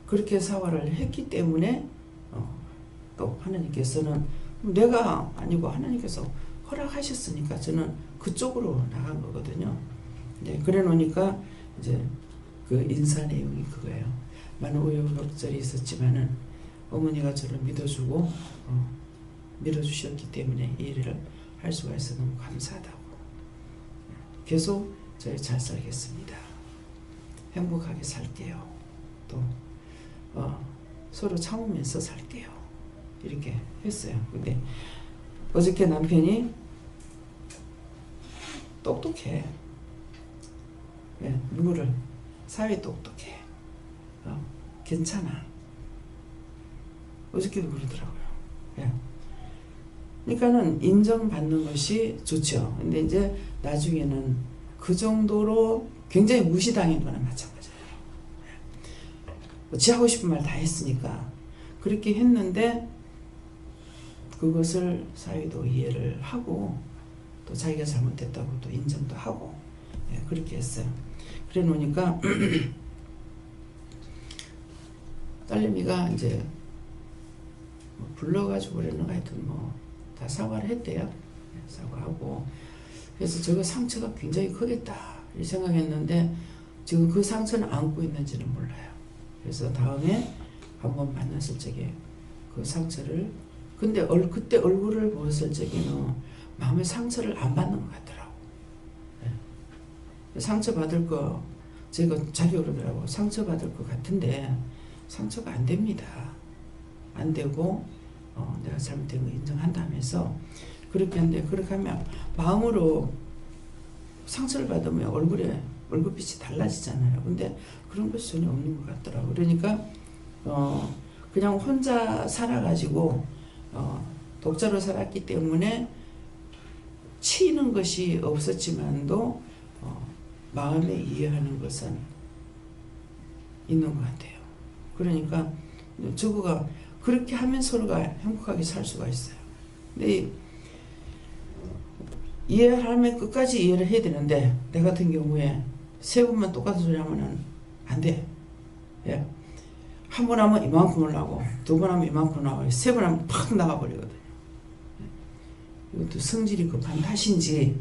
그렇게 사과를 했기 때문에 또 하나님께서는 내가 아니고 하나님께서 허락하셨으니까 저는 그쪽으로 나간 거거든요. 그래 놓으니까 이제 그 인사 내용이 그거예요. 많은 우여곡절이 있었지만은 어머니가 저를 믿어주고 밀어주셨기 때문에 이 일을 할 수가 있어 너무 감사하다고. 계속 저희 잘 살겠습니다. 행복하게 살게요. 또 서로 참으면서 살게요. 이렇게 했어요. 근데 어저께 남편이 똑똑해. 누구를 사회 똑똑해. 괜찮아. 어저께도 그러더라고요. 그러니까는 인정받는 것이 좋죠. 근데 이제 나중에는 그 정도로 굉장히 무시당한 거나 마찬가지예요. 지 하고 싶은 말 다 했으니까 그렇게 했는데 그것을 사회도 이해를 하고 또 자기가 잘못했다고 또 인정도 하고 그렇게 했어요. 그래 놓으니까 딸내미가 이제 불러가지고 그랬는가 하여튼 다 사과를 했대요. 사과하고 그래서 저거 상처가 굉장히 크겠다 이 생각했는데 지금 그 상처는 안고 있는지는 몰라요. 그래서 다음에 한번 만났을 적에 그 상처를 근데 그때 얼굴을 보았을 적에는 마음의 상처를 안 받는 것 같더라고. 상처 받을 거 제가 자기 그러더라고. 상처 받을 것 같은데 상처가 안 됩니다. 안 되고 내가 잘못된 거 인정한다면서 그렇게 하는데 그렇게 하면 마음으로 상처를 받으면 얼굴빛이 달라지잖아요. 근데 그런 것이 전혀 없는 것 같더라고요. 그러니까 그냥 혼자 살아가지고 독자로 살았기 때문에 치이는 것이 없었지만도 마음에 이해하는 것은 있는 것 같아요. 그러니까 저거가 그렇게 하면 서로가 행복하게 살 수가 있어요. 근데 이해하면 끝까지 이해를 해야 되는데 내 같은 경우에 세 번만 똑같은 소리 하면은 안 돼. 예. 한 번 하면 이만큼을 나고 두 번 하면 이만큼 나고 세 번 하면 팍 나가버리거든요. 이것도 성질이 급한 탓인지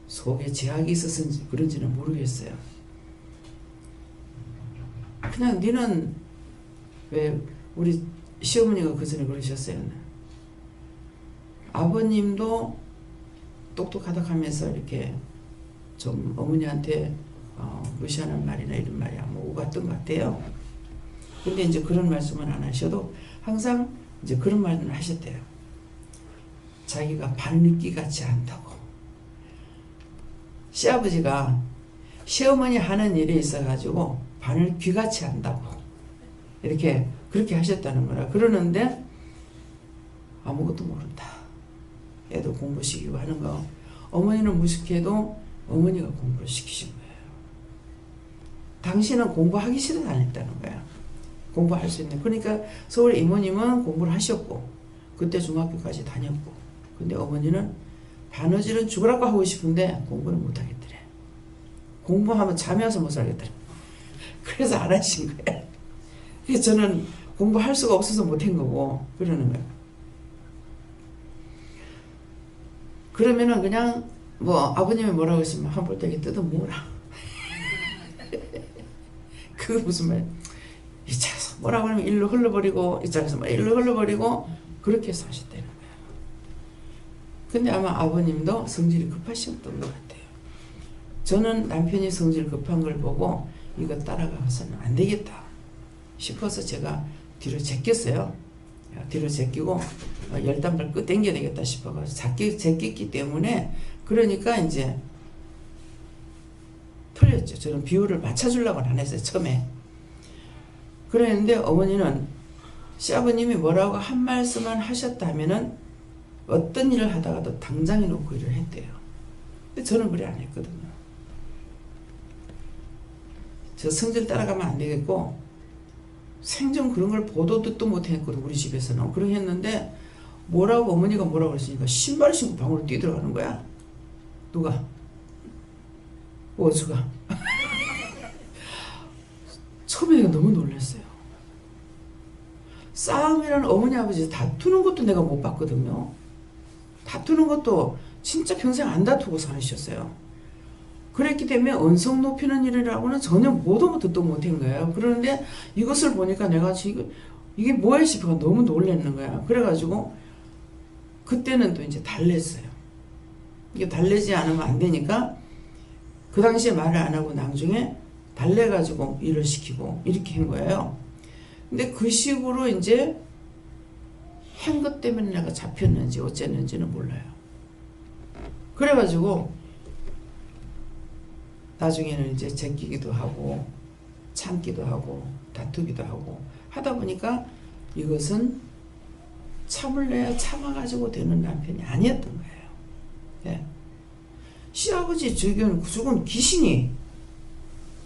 속에 제약이 있어서인지 그런지는 모르겠어요. 그냥 니는 왜 우리 시어머니가 그 전에 그러셨어요. 아버님도 똑똑하다 하면서 이렇게 좀 어머니한테 무시하는 말이나 이런 말이 아마 오갔던 것 같아요. 근데 이제 그런 말씀은 안 하셔도 항상 이제 그런 말을 하셨대요. 자기가 바느끼 같지 않다고. 시아버지가 시어머니 하는 일에 있어가지고 바늘 귀같이 한다고 이렇게 그렇게 하셨다는 거라. 그러는데 아무것도 모른다. 애도 공부시키고 하는 거. 어머니는 무식해도 어머니가 공부를 시키신 거예요. 당신은 공부하기 싫어서 안 했다는 거야. 공부할 수 있는. 그러니까 서울 이모님은 공부를 하셨고 그때 중학교까지 다녔고 근데 어머니는 바느질은 죽으라고 하고 싶은데 공부는 못 하겠더래. 공부하면 잠이 와서 못 살겠더래. 그래서 안 하신 거예요. 그래서 저는 공부할 수가 없어서 못 한 거고 그러는 거예요. 그러면은 그냥 뭐 아버님이 뭐라고 했으면 한 볼때기 뜯어 모으라. 그거 무슨 말? 이 차에서 뭐라고 하면 일로 흘러버리고 이 차에서 일로 흘러버리고 그렇게 해서 하셨다는 거예요. 근데 아마 아버님도 성질이 급하셨던 것 같아요. 저는 남편이 성질 급한 걸 보고 이거 따라가서는 안 되겠다 싶어서 제가 뒤로 제꼈어요. 뒤로 제끼고 열단발 끝 당겨야 되겠다 싶어가지고 제꼈기 때문에 그러니까 이제 틀렸죠. 저는 비율을 맞춰주려고는 안 했어요. 처음에. 그랬는데 어머니는 시아버님이 뭐라고 한 말씀만 하셨다면은 어떤 일을 하다가도 당장에 놓고 일을 했대요. 근데 저는 그래 안 했거든요. 저 성질 따라가면 안 되겠고 생전 그런 걸 보도 듣도 못했거든. 우리 집에서는. 그렇게 했는데 뭐라고 어머니가 뭐라고 그랬으니까 신발 신고 방으로 뛰어들어가는 거야. 누가? 원수가. 처음에 너무 놀랐어요. 싸움이라는 어머니 아버지 다투는 것도 내가 못 봤거든요. 다투는 것도 진짜 평생 안 다투고 사셨어요. 그랬기 때문에 언성 높이는 일이라고는 전혀 보도 듣도 못한 거예요. 그런데 이것을 보니까 내가 지금 이게 뭐야 싶어서 너무 놀랐는 거야. 그래가지고 그때는 또 이제 달랬어요. 이게 달래지 않으면 안 되니까 그 당시에 말을 안 하고 나중에 달래가지고 일을 시키고 이렇게 한 거예요. 근데 그 식으로 이제 한 것 때문에 내가 잡혔는지 어쨌는지는 몰라요. 그래가지고 나중에는 이제 제끼기도 하고 참기도 하고 다투기도 하고 하다 보니까 이것은 참을래야 참아가지고 되는 남편이 아니었던 거예요. 예. 시아버지 죽은 귀신이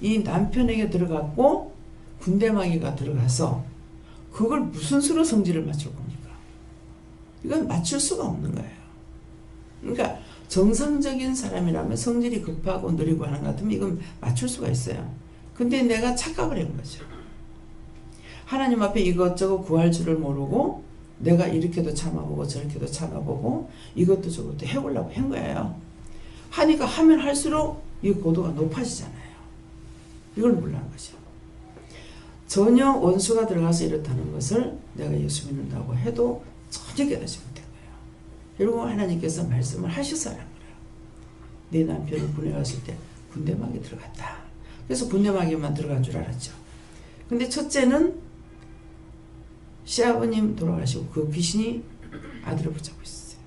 이 남편에게 들어갔고 군대마귀가 들어가서 그걸 무슨 수로 성질을 맞출 겁니까? 이건 맞출 수가 없는 거예요. 그러니까 정상적인 사람이라면 성질이 급하고 느리고 하는 것 같으면 이건 맞출 수가 있어요. 근데 내가 착각을 한 거죠. 하나님 앞에 이것저것 구할 줄을 모르고 내가 이렇게도 참아보고 저렇게도 참아보고 이것도 저것도 해보려고 한 거예요. 하니까 하면 할수록 이 고도가 높아지잖아요. 이걸 몰라는 거죠. 전혀 원수가 들어가서 이렇다는 것을 내가 예수 믿는다고 해도 전혀 깨닫지 못한 거예요. 결국 하나님께서 말씀을 하셔서 하는 거예요. 내 남편이 군에 갔을 때 군대마귀 들어갔다. 그래서 군대마귀만 들어간 줄 알았죠. 근데 첫째는 시아버님 돌아가시고 그 귀신이 아들을 붙잡고 있었어요.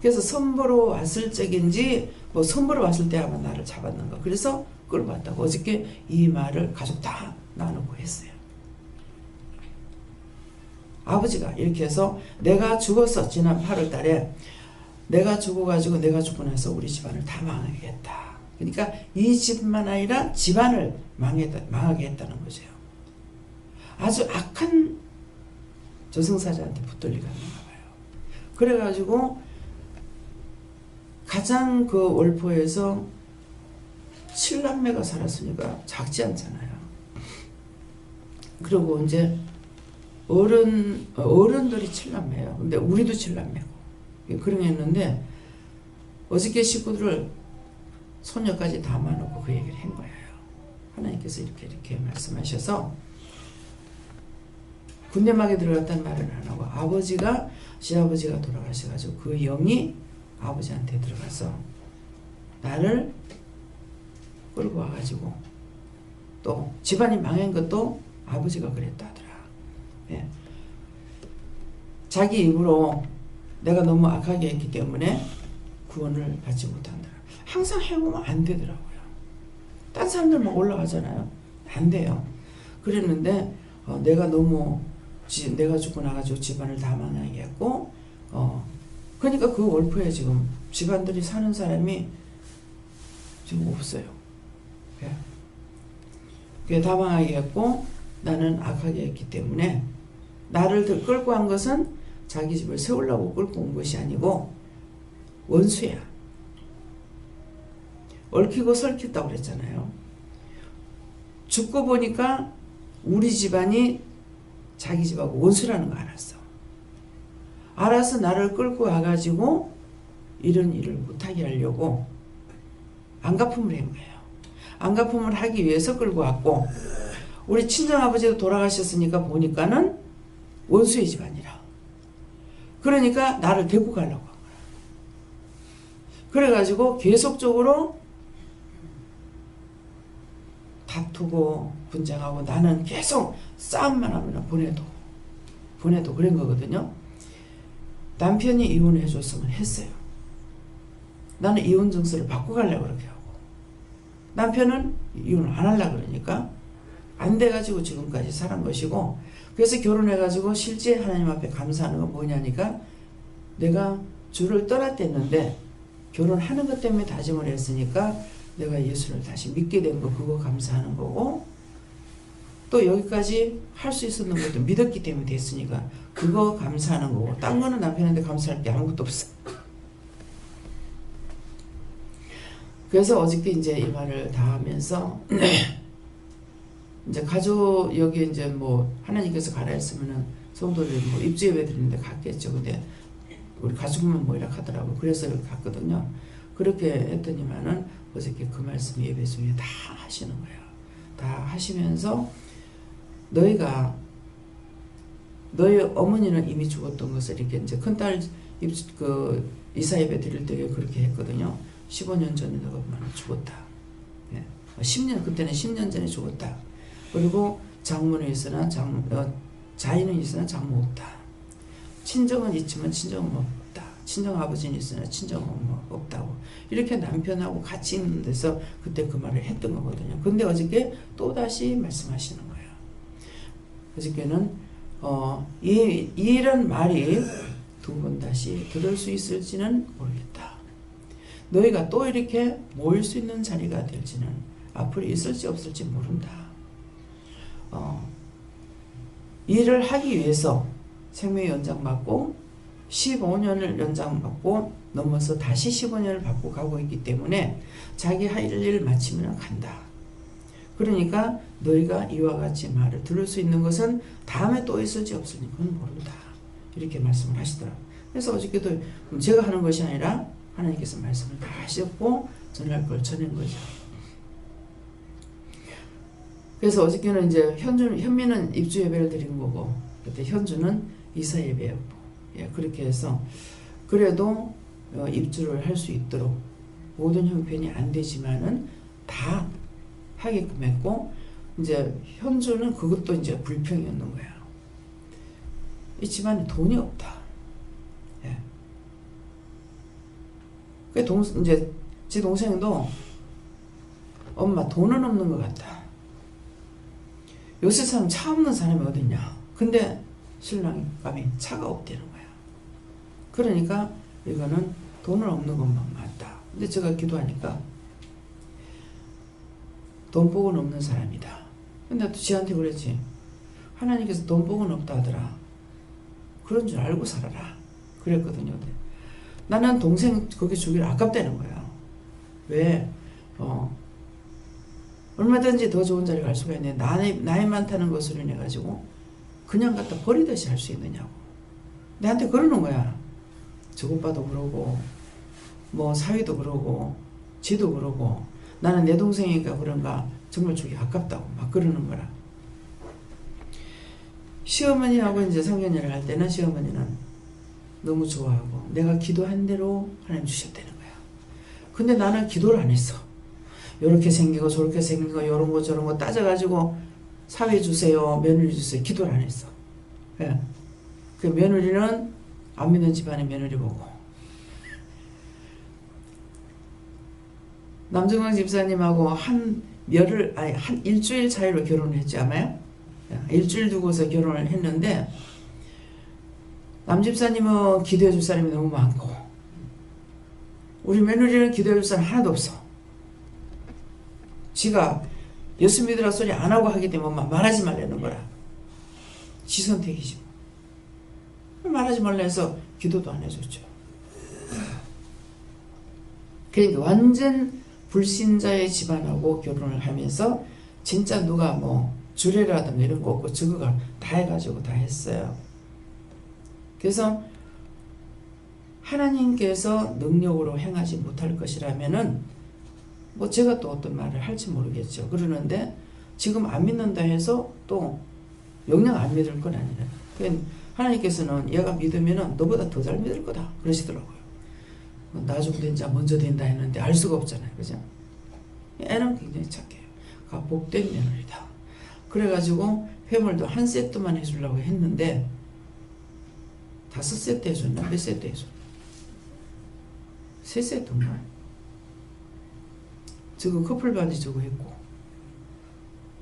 그래서 선보러 왔을 적인지 뭐 선물을 왔을 때 아마 나를 잡았는가. 그래서 끌고 왔다고. 어저께 이 말을 가족 다 나누고 했어요. 아버지가 이렇게 해서 내가 죽어서 지난 8월 달에 내가 죽어가지고 내가 죽고 나서 우리 집안을 다 망하겠다. 그러니까 이 집만 아니라 집안을 망하게 했다는 거죠. 아주 악한 저승사자한테 붙들리가 있는가 봐요. 그래가지고 가장 그 월포에서 7남매가 살았으니까 작지 않잖아요. 그리고 이제 어른들이 7남매예요. 근데 우리도 7남매고 그런 게 있는데 어저께 식구들을 손녀까지 담아놓고 그 얘기를 한 거예요. 하나님께서 이렇게 말씀하셔서 군대막에 들어갔다는 말은 안 하고 아버지가 시아버지가 돌아가셔가지고 그 영이 아버지한테 들어가서 나를 끌고 와가지고 또 집안이 망한 것도 아버지가 그랬다 하더라. 예. 자기 입으로 내가 너무 악하게 했기 때문에 구원을 받지 못한다. 항상 해보면 안 되더라고요. 딴 사람들 막 올라가잖아요. 안 돼요. 그랬는데 내가 너무 내가 죽고 나가지고 집안을 다 망하게 했고 그러니까 그 월포에 지금 집안들이 사는 사람이 지금 없어요. 예. 그게 다 망하게 했고 나는 악하게 했기 때문에 나를 끌고 한 것은 자기 집을 세우려고 끌고 온 것이 아니고 원수야. 얽히고 설켰다고 그랬잖아요. 죽고 보니까 우리 집안이 자기 집하고 원수라는 거 알았어. 알아서 나를 끌고 와가지고 이런 일을 못하게 하려고 안갚음을 한 거예요. 안갚음을 하기 위해서 끌고 왔고 우리 친정아버지도 돌아가셨으니까 보니까는 원수의 집안이라. 그러니까 나를 데리고 가려고 한 거야. 그래가지고 계속적으로 다투고 분쟁하고 나는 계속 싸움만 하면 보내도 그런 거거든요. 남편이 이혼해 줬으면 했어요. 나는 이혼 증서를 바꿔가려고 그렇게 하고 남편은 이혼을 안 하려고 그러니까 안 돼가지고 지금까지 살은 것이고 그래서 결혼해가지고 실제 하나님 앞에 감사하는 건 뭐냐니까 내가 주를 떠났댔는데 결혼하는 것 때문에 다짐을 했으니까 내가 예수를 다시 믿게 된 거 그거 감사하는 거고 또 여기까지 할 수 있었는 것도 믿었기 때문에 됐으니까 그거 감사하는 거고 딴 거는 남편한테 감사할 게 아무것도 없어. 그래서 어저께 이제 이 말을 다 하면서 이제 가족 여기 이제 뭐 하나님께서 가라 했으면은 성도들 뭐 입주 예배 드리는데 갔겠죠. 근데 우리 가족만 모이라 하더라고. 그래서 여기 갔거든요. 그렇게 했더니만은 어저께 그 말씀 예배 중에 다 하시는 거예요. 다 하시면서 너희가 너희 어머니는 이미 죽었던 것을 이렇게 이제 큰딸 그 이사 예배 드릴 때 그렇게 했거든요. 15년 전에 너가 죽었다. 예. 10년 그때는 10년 전에 죽었다. 그리고 장모는 있으나 자인은 있으나 장모 없다. 친정은 있지만 친정은 없다. 친정 아버지는 있으나 친정은 없다고. 이렇게 남편하고 같이 있는 데서 그때 그 말을 했던 거거든요. 근데 어저께 또다시 말씀하시는 거예요. 어저께는 이런 말이 두 번 다시 들을 수 있을지는 모르겠다. 너희가 또 이렇게 모일 수 있는 자리가 될지는 앞으로 있을지 없을지 모른다. 일을 하기 위해서 생명 연장받고 15년을 연장받고 넘어서 다시 15년을 받고 가고 있기 때문에 자기 할 일 마치면 간다. 그러니까 너희가 이와 같이 말을 들을 수 있는 것은 다음에 또 있을지 없을지 그건 모른다. 이렇게 말씀을 하시더라고요. 그래서 어저께도 제가 하는 것이 아니라 하나님께서 말씀을 다 하셨고 전할 걸 전한 거죠. 그래서 어저께는 이제 현미는 입주 예배를 드린 거고 그때 현주는 이사 예배였고 예, 그렇게 해서 그래도 입주를 할 수 있도록 모든 형편이 안 되지만은 다 하게끔 했고 이제 현주는 그것도 이제 불평이었는 거야. 이 집안에 돈이 없다. 예. 이제 제 동생도 엄마 돈은 없는 것 같다. 요새 사람 차 없는 사람이 어딨냐. 근데 신랑이 차가 없다는 거야. 그러니까 이거는 돈은 없는 것만 맞다. 근데 제가 기도하니까 돈복은 없는 사람이다. 근데 또 지한테 그랬지. 하나님께서 돈복은 없다 하더라. 그런 줄 알고 살아라. 그랬거든요. 나는 동생 거기 주기를 아깝다는 거야. 왜? 얼마든지 더 좋은 자리에 갈 수가 있는데 나이 많다는 것으로 인해 가지고 그냥 갖다 버리듯이 할 수 있느냐고. 나한테 그러는 거야. 저 오빠도 그러고 뭐 사위도 그러고 지도 그러고 나는 내 동생이니까 그런가 정말 주기 아깝다고 막 그러는 거라. 시어머니하고 이제 상견례를 할 때는 시어머니는 너무 좋아하고 내가 기도한 대로 하나님 주셨다는 거야. 근데 나는 기도를 안 했어. 요렇게 생기고 저렇게 생기고 요런 거 저런 거 따져가지고 사위 주세요, 며느리 주세요. 기도를 안 했어. 예. 그 며느리는 안 믿는 집안의 며느리 보고 남정광 집사님하고 한 일주일 차이로 결혼을 했지 아마요? 일주일 두고서 결혼을 했는데 남 집사님은 기도해 줄 사람이 너무 많고 우리 며느리는 기도해 줄 사람 하나도 없어. 지가 예수 믿으라 소리 안 하고 하기 때문에 말하지 말라는 거라. 지 선택이지. 말하지 말라 해서 기도도 안 해줬죠. 그러니까 완전 불신자의 집안하고 결혼을 하면서 진짜 누가 뭐 주례라든가 이런 거 없고 저거가 다 해가지고 다 했어요. 그래서 하나님께서 능력으로 행하지 못할 것이라면은 뭐 제가 또 어떤 말을 할지 모르겠죠. 그러는데 지금 안 믿는다 해서 또 영영 안 믿을 건 아니라 하나님께서는 얘가 믿으면은 너보다 더 잘 믿을 거다 그러시더라고요. 나중 된 자 먼저 된다 했는데 알 수가 없잖아요. 그죠? 애는 굉장히 착해요. 복된 며느리다. 그래가지고 회물도 한 세트만 해주려고 했는데 5세트 해줬나? 몇 세트 해줬나? 3세트인가? 저거 커플 반지 저거 했고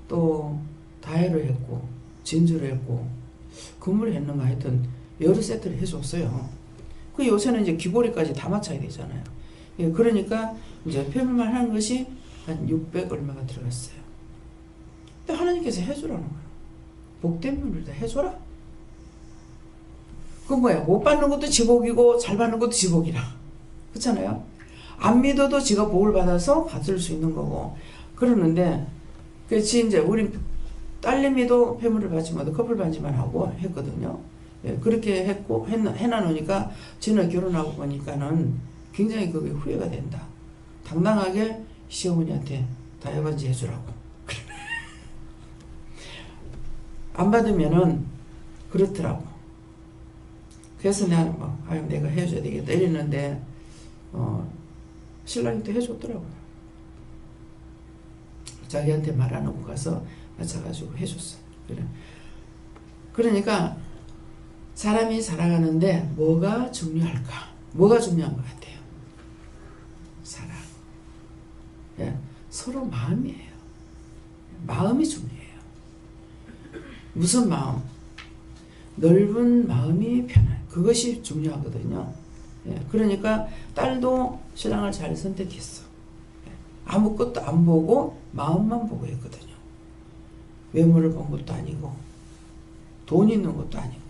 또 다해를 했고 진주를 했고 금을 했는가 하여튼 여러 세트를 해줬어요. 그 요새는 이제 귀걸이까지 다 맞춰야 되잖아요. 예, 그러니까 이제 회물만 하는 것이 한 600 얼마가 들어갔어요. 근데 하나님께서 해주라는 거예요. 복된 분을 다 해줘라. 그 뭐야? 못 받는 것도 지복이고 잘 받는 것도 지복이라. 그렇잖아요. 안 믿어도 지가 복을 받아서 받을 수 있는 거고 그러는데 그렇지 이제 우리 딸내미도 회물을 받지 못해 커플 반지만 하고 했거든요. 예, 그렇게 했고 해놔놓으니까 지는 결혼하고 보니까는 굉장히 그게 후회가 된다. 당당하게 시어머니한테 다해반지 해주라고. 안 받으면은 그렇더라고. 그래서 나는 내가 해줘야 되겠다 이랬는데 신랑이 또 해줬더라고요. 자기한테 말 안 하고 가서 맞춰가지고 해줬어. 그래. 그러니까 사람이 살아가는데 뭐가 중요할까? 뭐가 중요한 것 같아요? 사랑. 예, 서로 마음이에요. 마음이 중요해요. 무슨 마음? 넓은 마음이 편한 그것이 중요하거든요. 예, 그러니까 딸도 신랑을 잘 선택했어. 예, 아무것도 안 보고 마음만 보고 했거든요. 외모를 본 것도 아니고 돈 있는 것도 아니고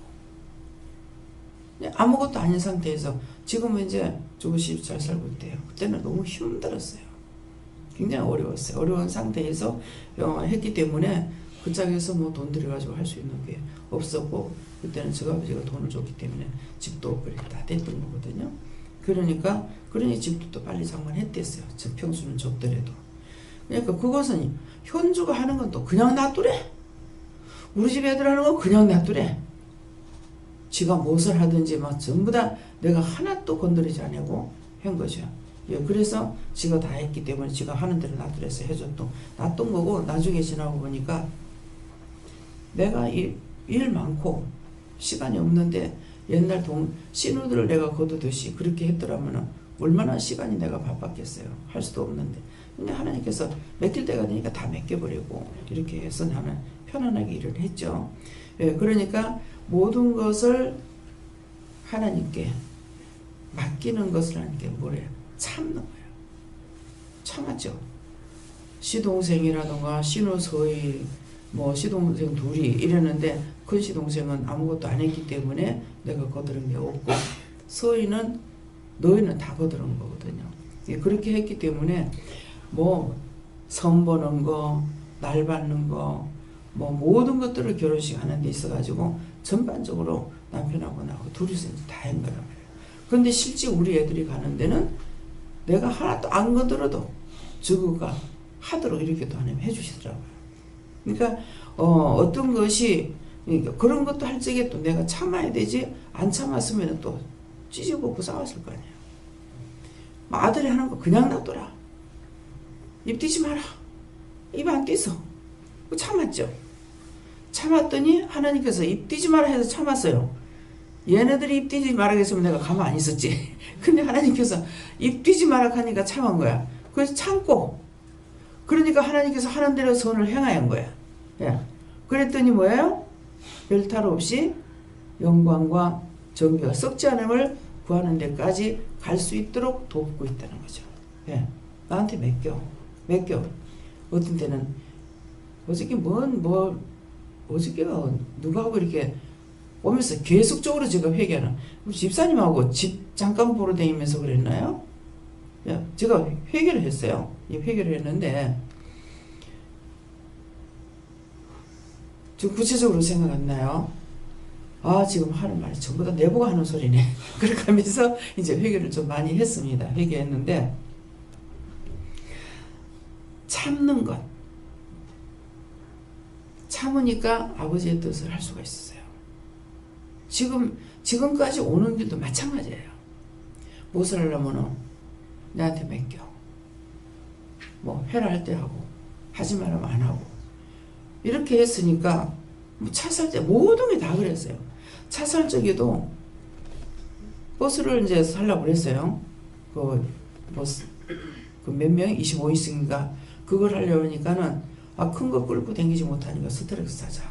아무것도 아닌 상태에서 지금은 이제 조금씩 잘 살고 있대요. 그때는 너무 힘들었어요. 굉장히 어려웠어요. 어려운 상태에서 했기 때문에 그 짝에서 뭐 돈 들여가지고 할 수 있는 게 없었고 그때는 저가 아버지가 돈을 줬기 때문에 집도 없고 다 됐던 거거든요. 그러니 집도 또 빨리 장만했댔어요. 저 평수는 좁더라도. 그러니까 그것은 현주가 하는 건 또 그냥 놔두래. 우리 집 애들 하는 건 그냥 놔두래. 지가 무엇을 하든지 막 전부 다 내가 하나도 건드리지 않고 한 거죠. 예, 그래서 지가 다 했기 때문에 지가 하는 대로 놔두래서 놔둔 거고 나중에 지나고 보니까 내가 일 많고 시간이 없는데 옛날 신우들을 내가 거두듯이 그렇게 했더라면 얼마나 시간이 내가 바빴겠어요. 할 수도 없는데. 근데 하나님께서 맡길 때가 되니까 다 맡겨버리고 이렇게 해서 나는 편안하게 일을 했죠. 예, 그러니까 모든 것을 하나님께 맡기는 것을 하는 게 뭐래요? 참는 거예요. 참았죠. 시동생이라든가 신우서희 뭐 시동생 둘이 이랬는데 큰 시동생은 아무것도 안 했기 때문에 내가 거들은 게 없고 서희는 너희는 다 거들은 거거든요. 그렇게 했기 때문에 뭐 선보는 거, 날 받는 거, 뭐 모든 것들을 결혼식 하는 데 있어가지고 전반적으로 남편하고 나하고 둘이서 다 한 거란 말이에요. 근데 실제 우리 애들이 가는 데는 내가 하나도 안 거들어도 저거가 하도록 이렇게 또 하나님 해주시더라고요. 그러니까 어떤 것이 그러니까 그런 것도 할 적에 또 내가 참아야 되지 안 참았으면 또 찌질고 싸웠을 거 아니에요. 아들이 하는 거 그냥 놔둬라. 입 띄지 마라. 입 안 띄서 참았죠. 참았더니 하나님께서 입 띄지 마라 해서 참았어요. 얘네들이 입 띄지 마라 했으면 내가 가만히 있었지. 근데 하나님께서 입 띄지 마라 하니까 참은 거야. 그래서 참고 그러니까 하나님께서 하는 대로 선을 행하는 거야. 예. 그랬더니 뭐예요? 별 탈 없이 영광과 정의가 썩지 않음을 구하는 데까지 갈 수 있도록 돕고 있다는 거죠. 예. 나한테 맡겨. 어떤 때는 어저께 어저께가 누구하고 이렇게 오면서 계속적으로 제가 회개하는 우리 집사님하고 집 잠깐 보러 다니면서 그랬나요? 예. 제가 회개를 했어요. 회개를 했는데 좀 구체적으로 생각 안 나요. 아, 지금 하는 말이 전부 다 내보고 하는 소리네. 그렇게 하면서 이제 회개를 좀 많이 했습니다. 회개했는데, 참는 것. 참으니까 아버지의 뜻을 할 수가 있었어요. 지금까지 오는 길도 마찬가지예요. 무엇을 하려면은 내한테 맡겨. 뭐, 해라 할 때 하고, 하지 말라면 안 하고. 이렇게 했으니까, 차 살 때 모든 게 다 그랬어요. 차 살 적에도 버스를 이제 살라고 그랬어요. 그 버스, 그 몇 명? 25인승인가? 그걸 하려고 하니까는, 큰 거 끌고 다니지 못하니까 스트레스 사자.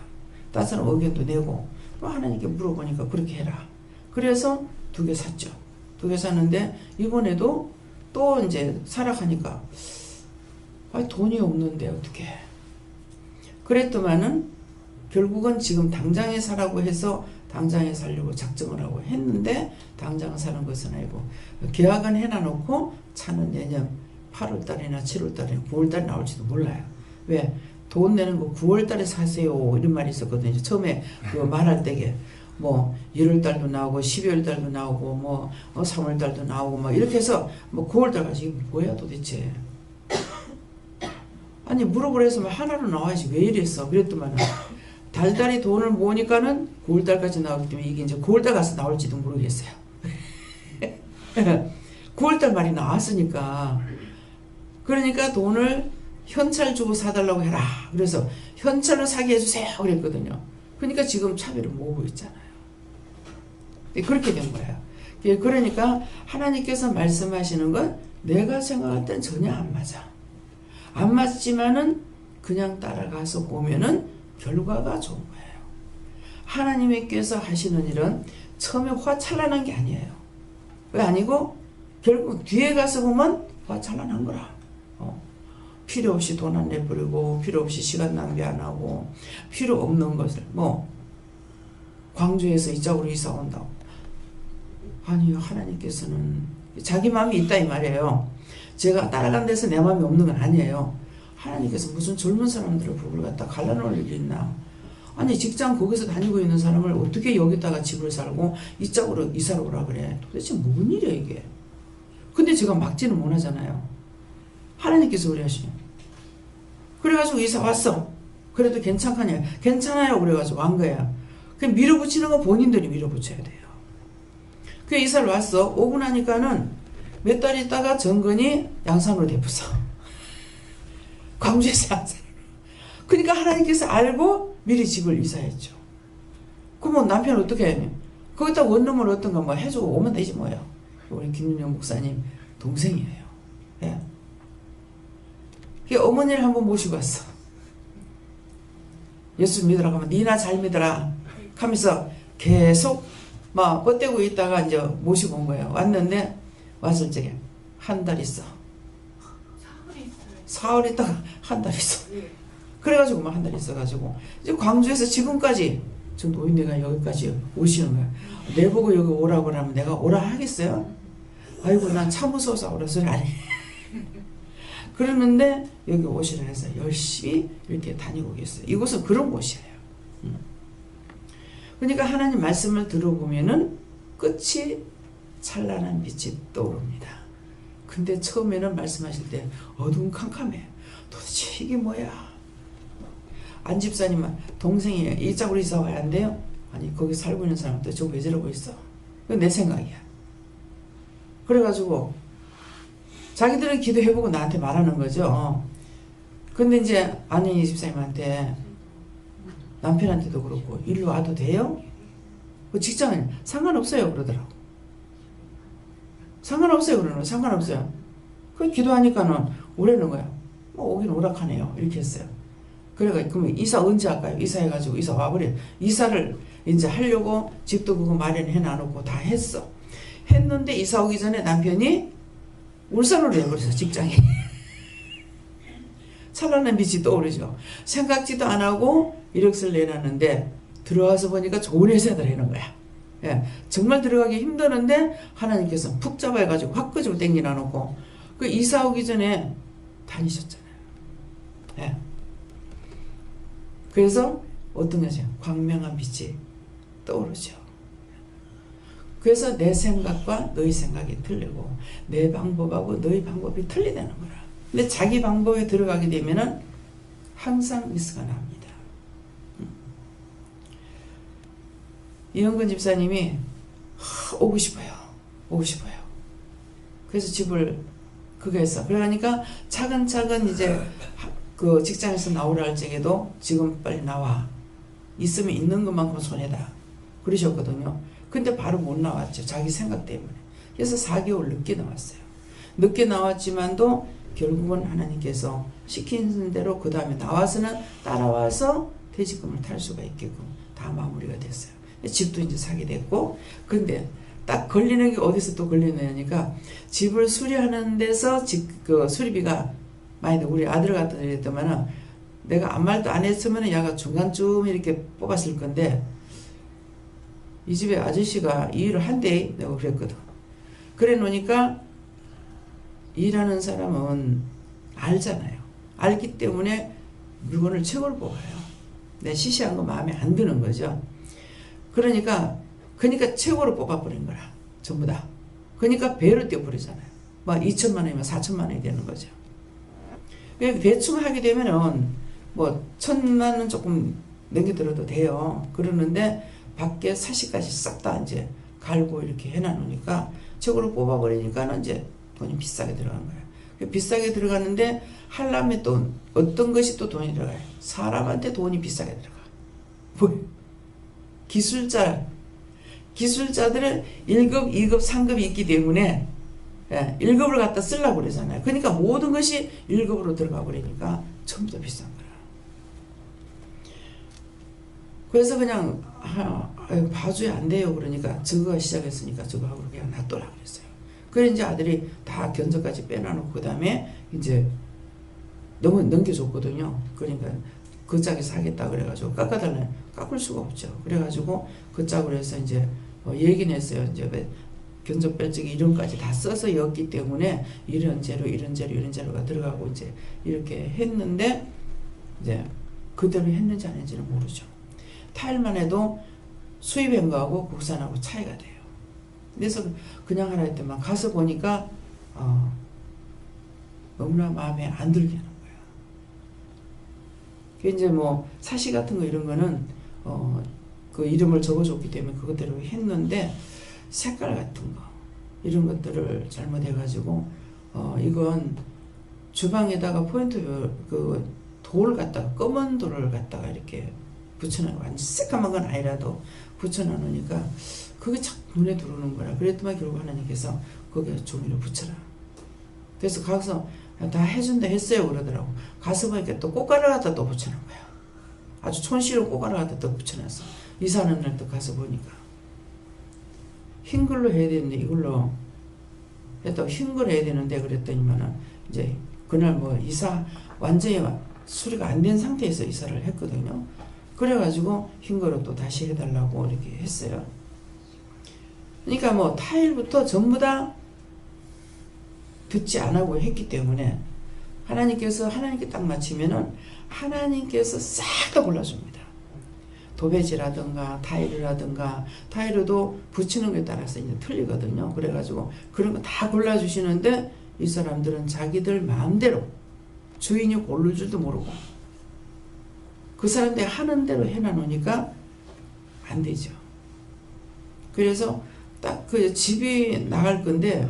다른 사람 의견도 내고, 또 하나님께 물어보니까 그렇게 해라. 그래서 2개 샀죠. 2개 샀는데, 이번에도 또 이제 사라 하니까, 돈이 없는데, 어떻게 해. 그랬더만은, 결국은 지금 당장에 사라고 해서 당장에 사려고 작정을 하고 했는데 당장 사는 것은 아니고 계약은 해놔놓고 차는 내년 8월달이나 7월달이나 9월달에 나올지도 몰라요. 왜? 돈 내는 거 9월달에 사세요 이런 말이 있었거든요. 처음에 그 말할 때게 뭐 1월달도 나오고 12월달도 나오고 뭐 3월달도 나오고 뭐 이렇게 해서 뭐 9월달까지 이게 뭐야 도대체. 아니 물어보라 해서 하나로 나와야지 왜 이랬어. 그랬더만 달달이 돈을 모으니까는 9월달까지 나오기 때문에 이게 이제 9월달 가서 나올지도 모르겠어요. 9월달 말이 나왔으니까. 그러니까 돈을 현찰 주고 사달라고 해라. 그래서 현찰로 사게 해주세요. 그랬거든요. 그러니까 지금 차비를 모으고 있잖아요. 그렇게 된 거예요. 그러니까 하나님께서 말씀하시는 건 내가 생각할 땐 전혀 안 맞아. 안 맞지만은 그냥 따라가서 보면은 결과가 좋은 거예요. 하나님께서 하시는 일은 처음에 화찬란한 게 아니에요. 왜 아니고 결국 뒤에 가서 보면 화찬란한 거라. 필요 없이 돈 안 내버리고 필요 없이 시간 낭비 안 하고 필요 없는 것을 뭐 광주에서 이쪽으로 이사 온다고. 아니요. 하나님께서는 자기 마음이 있다 이 말이에요. 제가 따라간 데서 내 마음이 없는 건 아니에요. 하나님께서 무슨 젊은 사람들을 부부를 갖다 갈라놓을 일이 있나. 아니 직장 거기서 다니고 있는 사람을 어떻게 여기다가 집을 살고 이쪽으로 이사를 오라 그래. 도대체 무슨 일이야 이게. 근데 제가 막지는 못하잖아요. 하나님께서 그래 하시죠. 그래가지고 이사 왔어. 그래도 괜찮겠냐. 괜찮아요. 그래가지고 완 거야. 그냥 밀어붙이는 건 본인들이 밀어붙여야 돼요. 그 이사를 왔어. 오고 나니까는 몇 달 있다가 정근이 양산으로 대부서. 광주에서 양산. 그러니까 하나님께서 알고 미리 집을 이사했죠. 그러면 남편은 어떻게 해요? 거기다 원룸을 어떤가 뭐 해주고 오면 되지 뭐예요. 우리 김윤영 목사님 동생이에요. 예. 그 어머니를 한번 모시고 왔어. 예수 믿으라고 하면 니나 잘 믿어라 하면서 계속 막 뻗대고 있다가 이제 모시고 온 거예요. 왔는데 왔을 적에 한 달 있어. 사흘 있다가 한 달 있어. 그래가지고 막 한 달 있어가지고 이제 광주에서 지금까지 저 노인네가 여기까지 오시는 거야. 내보고 여기 오라고 그러면 내가 오라 하겠어요? 아이고 난 차 무서워서 오라 소리 안 해. 그러는데 여기 오시라 해서 열심히 이렇게 다니고 계세요. 이곳은 그런 곳이에요. 그러니까 하나님 말씀을 들어보면은 끝이 찬란한 빛이 떠오릅니다. 근데 처음에는 말씀하실 때 어두운 캄캄해. 도대체 이게 뭐야? 안 집사님은 동생이 이쪽으로 이사 와야 한대요. 아니 거기 살고 있는 사람한테 저거 왜 저러고 있어? 그건 내 생각이야. 그래가지고 자기들은 기도해보고 나한테 말하는 거죠. 근데 이제 아니 집사님한테 남편한테도 그렇고 일로 와도 돼요? 그 직장은 상관없어요 그러더라고. 상관없어요 그러는 거야. 상관없어요. 그 기도하니까는 오라는 거야. 뭐 오긴 오락하네요. 이렇게 했어요. 그래가 그러면 이사 언제 할까요? 이사해가지고 이사 와버려. 이사를 이제 하려고 집도 그거 마련해 놔놓고 다 했어. 했는데 이사 오기 전에 남편이 울산으로 내버렸어 직장에. 찬란한 빛이 떠오르죠. 생각지도 안 하고 이력서를 내놨는데 들어와서 보니까 좋은 회사들 해놓은 거야. 예, 정말 들어가기 힘드는데 하나님께서 푹 잡아가지고 확 끄집어 당기나 놓고 그 이사 오기 전에 다니셨잖아요. 예. 그래서 어떤 거죠? 광명한 빛이 떠오르죠. 그래서 내 생각과 너희 생각이 틀리고 내 방법하고 너희 방법이 틀리다는 거라. 근데 자기 방법에 들어가게 되면은 항상 미스가 납니다. 이영근 집사님이 오고 싶어요. 오고 싶어요. 그래서 집을 그거 했어. 그러니까 차근차근 이제 그 직장에서 나오라 할 적에도 지금 빨리 나와. 있으면 있는 것만큼 손해다. 그러셨거든요. 근데 바로 못 나왔죠. 자기 생각 때문에. 그래서 4개월 늦게 나왔어요. 늦게 나왔지만도 결국은 하나님께서 시키는 대로 그 다음에 나와서는 따라와서 퇴직금을 탈 수가 있게끔 다 마무리가 됐어요. 집도 이제 사게 됐고, 근데 딱 걸리는 게 어디서 또 걸리느냐니까 집을 수리하는 데서 그 수리비가 많이 우리 아들 같은 애 했더만은 내가 아무 말도 안 했으면 얘가 중간쯤 이렇게 뽑았을 건데 이 집에 아저씨가 이 일을 한대 내가 그랬거든. 그래 놓으니까 일하는 사람은 알잖아요. 알기 때문에 물건을 최고로 뽑아요. 내 시시한 거 마음에 안 드는 거죠. 그러니까 최고로 뽑아버린 거라. 전부 다. 그러니까 배로 뛰어버리잖아요. 막 2천만 원이면 4천만 원이 되는 거죠. 대충 하게 되면은 뭐 1,000만 원 조금 넘겨들어도 돼요. 그러는데 밖에 사시까지 싹 다 이제 갈고 이렇게 해놔놓으니까 최고로 뽑아버리니까는 이제 돈이 비싸게 들어간 거예요. 비싸게 들어가는데 하려면 또 어떤 것이 또 돈이 들어가요. 사람한테 돈이 비싸게 들어가. 뭐 기술자들은 1급, 2급, 3급이 있기 때문에 1급을 갖다 쓰려고 그러잖아요. 그러니까 모든 것이 1급으로 들어가 버리니까 전부 다 비싼 거야. 그래서 그냥 봐줘야 안 돼요. 그러니까 저거가 시작했으니까 저거하고 그냥 놔둬라 그랬어요. 그래 이제 아들이 다 견적까지 빼놔놓고 그 다음에 이제 너무 넘겨줬거든요. 그러니까 그 짝에서 하겠다 그래가지고 깎아달라면 깎을 수가 없죠. 그래가지고 그 짝으로 해서 이제 얘기는 했어요. 이제 견적 뺄적이 이름까지 다 써서 였기 때문에 이런 재료가 들어가고 이제 이렇게 했는데 이제 그대로 했는지 안 했는지는 모르죠. 타일만 해도 수입한 거하고 국산하고 차이가 돼요. 그래서 그냥 하라 했더만 가서 보니까 너무나 마음에 안 들게 하는 거예요. 이제 뭐 사시 같은 거 이런 거는 그 이름을 적어줬기 때문에 그것대로 했는데 색깔 같은 거 이런 것들을 잘못해가지고 이건 주방에다가 포인트 그 돌 갖다가 검은 돌을 갖다가 이렇게 붙여놓은 완전 새까만 건 아니라도 붙여놓으니까 그게 참 눈에 들어오는 거라. 그랬더만 결국 하나님께서 거기에 종이를 붙여라. 그래서 가서 다 해준다 했어요 그러더라고. 가서 보니까 또 꽃가루 갖다 또 붙여놓은 거야. 아주 촌스러운 꽃가루 갖다 또 붙여놨어. 이사하는 날 또 가서 보니까 흰 걸로 해야 되는데 이걸로 했다고 흰 걸 해야 되는데 그랬더니만은 이제 그날 뭐 이사 완전히 수리가 안 된 상태에서 이사를 했거든요. 그래가지고 흰 거로 또 다시 해달라고 이렇게 했어요. 그러니까 뭐 타일부터 전부 다 듣지 않고 했기 때문에 하나님께 딱 맞추면은 하나님께서 싹 다 골라줍니다. 도배지라든가 타일이라든가 타일도 붙이는 것에 따라서 이제 틀리거든요. 그래가지고 그런 거 다 골라주시는데 이 사람들은 자기들 마음대로 주인이 고를 줄도 모르고 그 사람들이 하는 대로 해놔놓으니까 안 되죠. 그래서 딱 그 집이 나갈 건데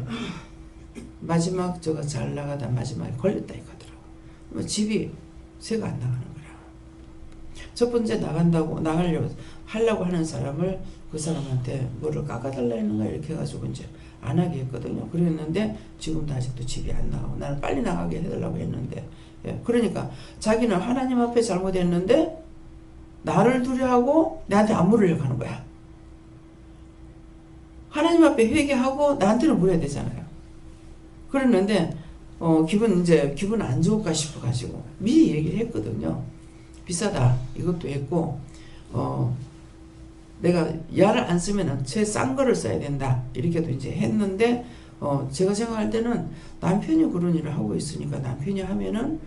마지막 저거 잘 나가다 마지막에 걸렸다 이거더라고. 집이 새가 안 나가는 거라. 첫 번째 하려고 하는 사람을 그 사람한테 뭐를 깎아달라 했는가 이렇게 해가지고 이제 안 하게 했거든요. 그랬는데 지금도 아직도 집이 안 나가고 나는 빨리 나가게 해달라고 했는데 예, 그러니까 자기는 하나님 앞에 잘못했는데 나를 두려워하고 나한테 안 물으려고 하는 거야. 하나님 앞에 회개하고 나한테는 물어야 되잖아요. 그랬는데 기분 안 좋을까 싶어가지고 미리 얘기를 했거든요. 비싸다 이것도 했고 내가 야를 안 쓰면은 제일 싼 거를 써야 된다 이렇게도 이제 했는데 제가 생각할 때는 남편이 그런 일을 하고 있으니까 남편이 하면은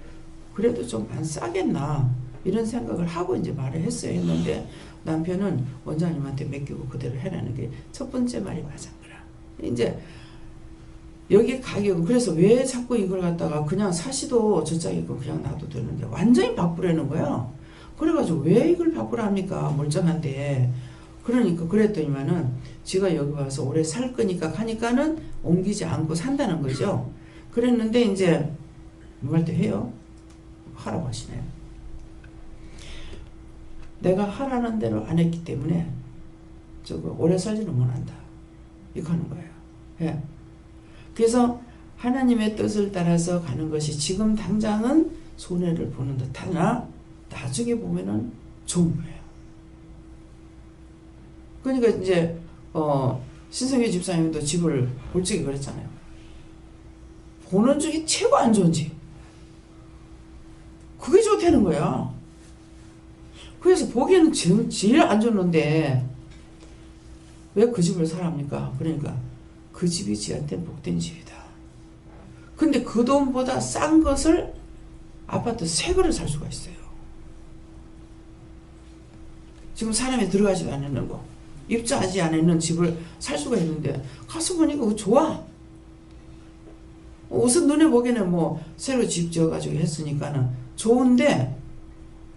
그래도 좀 안 싸겠나 이런 생각을 하고 이제 말을 했어야 했는데 남편은 원장님한테 맡기고 그대로 해라는 게 첫 번째 말이 맞은 거라. 이제 여기 가격은 그래서 왜 자꾸 이걸 갖다가 그냥 사시도 저짝이고 그냥 놔도 되는데 완전히 바꾸라는 거야. 그래가지고 왜 이걸 바꾸라 합니까? 멀쩡한데. 그러니까 그랬더니만은 지가 여기 와서 오래 살 거니까 하니까는 옮기지 않고 산다는 거죠. 그랬는데 이제 뭐 할 때 해요? 하라고 하시네요. 내가 하라는 대로 안 했기 때문에 저거 오래 살지는 못한다. 이거 하는 거예요. 예. 그래서 하나님의 뜻을 따라서 가는 것이 지금 당장은 손해를 보는 듯하나 나중에 보면은 좋은 거예요. 그러니까 이제 신성희 집사님도 집을 볼 적이 그랬잖아요. 보는 중에 최고 안 좋은 집. 그게 좋다는 거야. 그래서 보기에는 제일 안 좋는데 왜 그 집을 사랍니까? 그러니까 그 집이 지한테는 복된 집이다. 근데 그 돈보다 싼 것을 아파트 새 거를 살 수가 있어요. 지금 사람이 들어가지도 않는 거 입주하지 않는 집을 살 수가 있는데 가서 보니까 그거 좋아. 우선 눈에 보기에는 뭐 새로 집 지어가지고 했으니까는 좋은데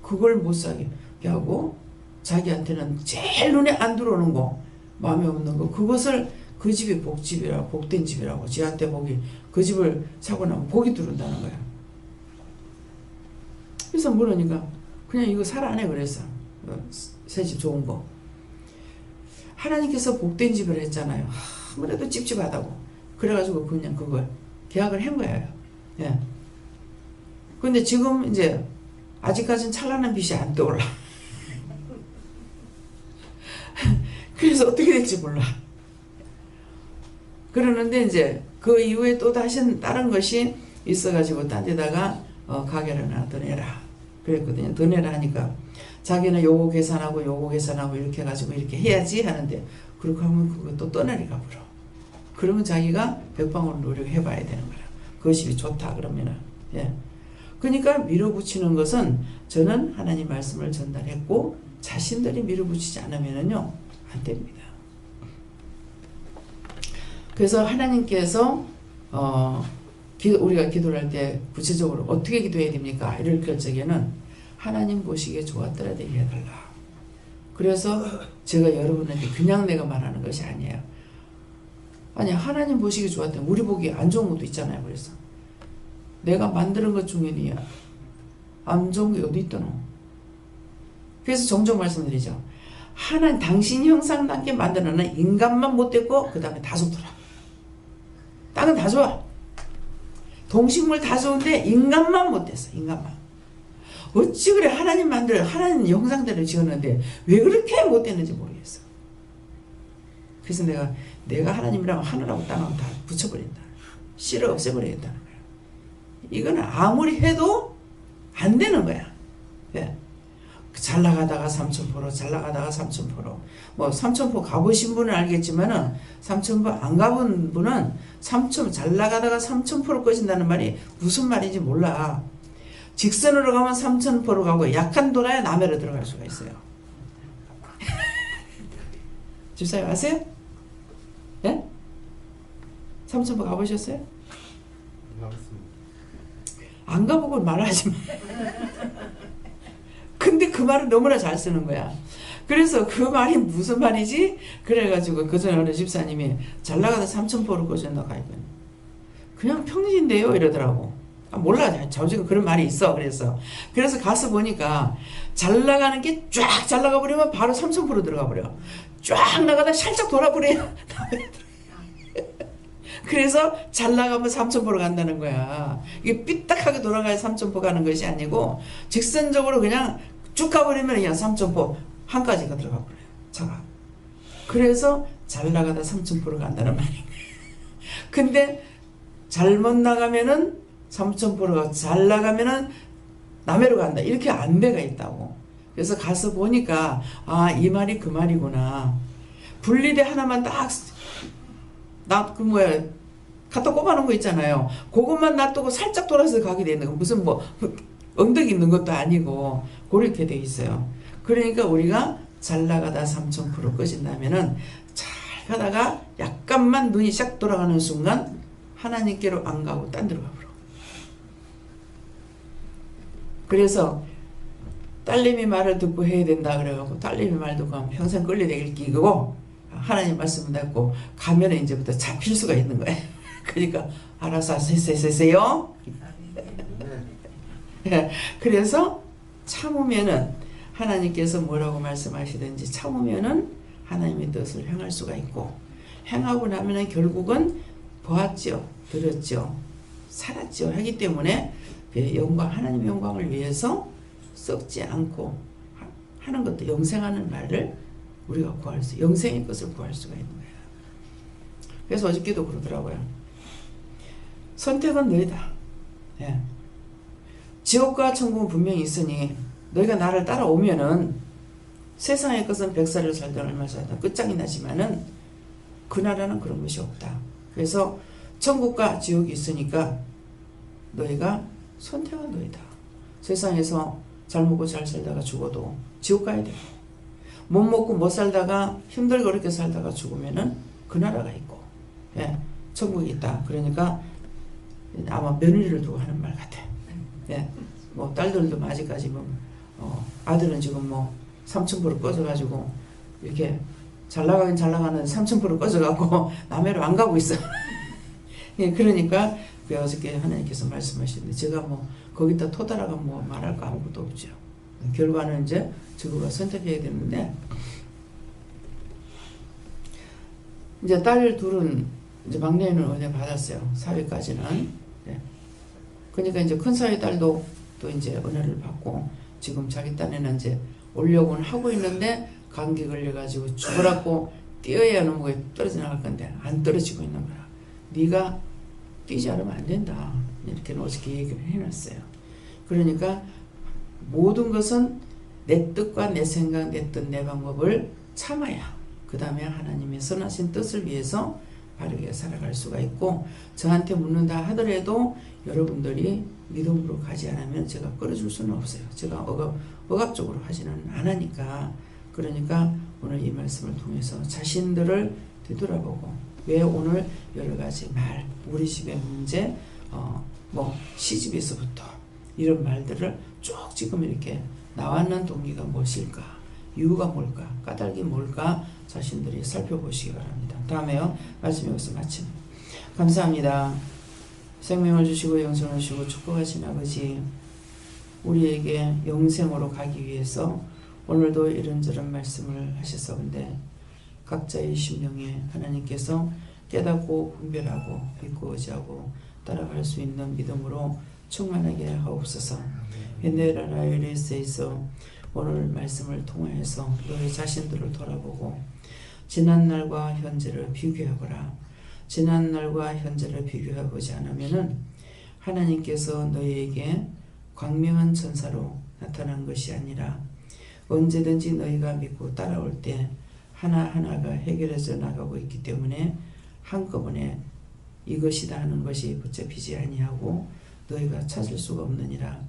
그걸 못 사게 하고 자기한테는 제일 눈에 안 들어오는 거 마음에 없는 거 그것을 그 집이 복집이라고 복된 집이라고 지한테 보기 그 집을 사고 나면 복이 들어온다는 거야. 그래서 물으니까 그냥 이거 사라 안 해 그랬어. 새 집 좋은 거. 하나님께서 복된 집을 했잖아요. 아무래도 찝찝하다고. 그래가지고 그냥 그걸 계약을 한 거예요. 예. 근데 지금 이제 아직까지는 찬란한 빛이 안 떠올라. 그래서 어떻게 될지 몰라. 그러는데 이제 그 이후에 또 다시 다른 것이 있어가지고 딴 데다가 가게를 하나 더 내라 그랬거든요. 더 내라 하니까 자기는 요거 계산하고 요거 계산하고 이렇게 해가지고 이렇게 해야지 하는데 그렇게 하면 그것도 떠나리가 불어. 그러면 자기가 백방으로 노력해봐야 되는 거라. 그것이 좋다 그러면은. 예. 그러니까 밀어붙이는 것은 저는 하나님 말씀을 전달했고 자신들이 밀어붙이지 않으면은요 안 됩니다. 그래서 하나님께서 우리가 기도를 할 때 구체적으로 어떻게 기도해야 됩니까? 이럴 적에는 하나님 보시기에 좋았더라 얘기해달라. 그래서 제가 여러분한테 그냥 내가 말하는 것이 아니에요. 아니 하나님 보시기 좋았더니 우리 보기에 안 좋은 것도 있잖아요. 그래서 내가 만드는 것 중에 안 좋은 게 어디 있더노? 그래서 종종 말씀드리죠. 당신 형상답게 만들어는 인간만 못됐고 그 다음에 다 좋더라. 땅은 다 좋아. 동식물 다 좋은데 인간만 못됐어. 인간만. 어찌 그래 하나님 하나님 형상대로 지었는데 왜 그렇게 못됐는지 모르겠어. 그래서 내가 하나님이라고 하늘하고 땅하고 다 붙여버린다. 씨를 없애버리겠다는 거야. 이거는 아무리 해도 안 되는 거야. 예. 잘 나가다가 삼천포로, 잘 나가다가 삼천포로. 뭐 삼천포 가보신 분은 알겠지만은 삼천포 안 가본 분은 잘 나가다가 삼천포로 꺼진다는 말이 무슨 말인지 몰라. 직선으로 가면 삼천포로 가고 약한 돌아야 남해로 들어갈 수가 있어요. 집사님 아세요? 예? 삼천포 가보셨어요? 안 가보고 말하지 마. 근데 그 말을 너무나 잘 쓰는 거야. 그래서 그 말이 무슨 말이지? 그래가지고 그 전에 어느 집사님이 잘 나가다 삼천포로 꺼졌나 가니까 그냥 평지인데요 이러더라고. 아, 몰라. 자우지가 그런 말이 있어. 그래서 가서 보니까 잘 나가는 게 쫙 잘 나가 버리면 바로 삼천포로 들어가 버려. 쫙 나가다 살짝 돌아버려. 그래서 잘 나가면 삼천포로 간다는 거야. 이게 삐딱하게 돌아가야 삼천포 가는 것이 아니고 직선적으로 그냥 쭉 가버리면 그냥 삼천포 한까지가 들어가 버려요. 차가. 그래서 잘 나가다 삼천포로 간다는 말이에요. 근데 잘못 나가면은 삼천포로 가고 잘 나가면은 남해로 간다. 이렇게 안대가 있다고. 그래서 가서 보니까 아, 이 말이 그 말이구나. 분리대 하나만 딱 갖다 꼽아놓은 거 있잖아요. 그것만 놔두고 살짝 돌아서 가게 되는 거. 무슨 뭐 엉덩이 있는 것도 아니고 그렇게 돼 있어요. 그러니까 우리가 잘 나가다 삼천포로 꺼진다면은 잘 가다가 약간만 눈이 싹 돌아가는 순간 하나님께로 안 가고 딴 데로 가버려. 그래서 딸내미 말을 듣고 해야 된다 그래갖고 딸내미 말 듣고 하면 평생 끌려다닐 끼고 하나님 말씀을 듣고 가면 이제부터 잡힐 수가 있는 거예요. 그러니까 알아서 하세요. 그래서 참으면은 하나님께서 뭐라고 말씀하시든지 참으면은 하나님의 뜻을 행할 수가 있고 행하고 나면은 결국은 보았죠, 들었죠, 살았죠 하기 때문에 영광 하나님의 영광을 위해서 썩지 않고 하는 것도 영생하는 말을 우리가 구할 수 영생의 것을 구할 수가 있는 거예요. 그래서 어저께도 그러더라고요. 선택은 너희다. 예. 지옥과 천국은 분명히 있으니 너희가 나를 따라오면은 세상의 것은 100살을 살든 얼마 살든 끝장이 나지만은 그 나라는 그런 것이 없다. 그래서 천국과 지옥이 있으니까 너희가 선택은 너희다. 세상에서 잘 먹고 잘 살다가 죽어도 지옥 가야 되고 못 먹고 못 살다가 힘들게 어렵게 살다가 죽으면은 그 나라가 있고 예, 천국이 있다. 그러니까 아마 며느리를 두고 하는 말 같아. 예, 뭐 딸들도 아직까지 뭐 아들은 지금 뭐 삼천포로 꺼져가지고 이렇게 잘 나가긴 잘 나가는 삼천포로 꺼져갖고 남해로 안 가고 있어. 예, 그러니까 어저께 하나님께서 말씀하시는데 제가 뭐 거기다 토달아가 뭐 말할 거 아무것도 없죠. 결과는 이제 저거가 선택해야 되는데 이제 딸 둘은 이제 막내는 은혜 받았어요. 사회까지는. 네. 그러니까 이제 큰 사위 딸도 또 이제 은혜를 받고 지금 자기 딴에는 이제 오려고는 하고 있는데 감기 걸려가지고 죽으라고 뛰어야 놈이 떨어져 나갈 건데 안 떨어지고 있는 거라. 네가 뛰지 않으면 안 된다. 이렇게 어저께 얘기를 해놨어요. 그러니까 모든 것은 내 뜻과 내 생각, 내 뜻, 내 방법을 참아야 그 다음에 하나님의 선하신 뜻을 위해서 바르게 살아갈 수가 있고 저한테 묻는다 하더라도 여러분들이 믿음으로 가지 않으면 제가 끌어줄 수는 없어요. 제가 억압적으로 하지는 않으니까. 그러니까 오늘 이 말씀을 통해서 자신들을 되돌아보고 왜 오늘 여러 가지 말, 우리 집의 문제, 뭐 시집에서부터 이런 말들을 쭉 지금 이렇게 나왔는 동기가 무엇일까? 이유가 뭘까? 까닭이 뭘까? 자신들이 살펴보시기 바랍니다. 다음에요. 말씀 여기서 마칩니다. 감사합니다. 생명을 주시고 영생을 주시고 축복하신 아버지, 우리에게 영생으로 가기 위해서 오늘도 이런저런 말씀을 하셨었는데 각자의 심령에 하나님께서 깨닫고 분별하고 믿고 의지하고 따라갈 수 있는 믿음으로 충만하게 하옵소서. 베네라라엘에서 오늘 말씀을 통하여서 너희 자신들을 돌아보고 지난날과 현재를 비교해보라. 지난날과 현재를 비교해보지 않으면은 하나님께서 너희에게 광명한 천사로 나타난 것이 아니라 언제든지 너희가 믿고 따라올 때 하나하나가 해결해져 나가고 있기 때문에 한꺼번에 이것이다 하는 것이 붙잡히지 아니하고 너희가 찾을 수가 없느니라.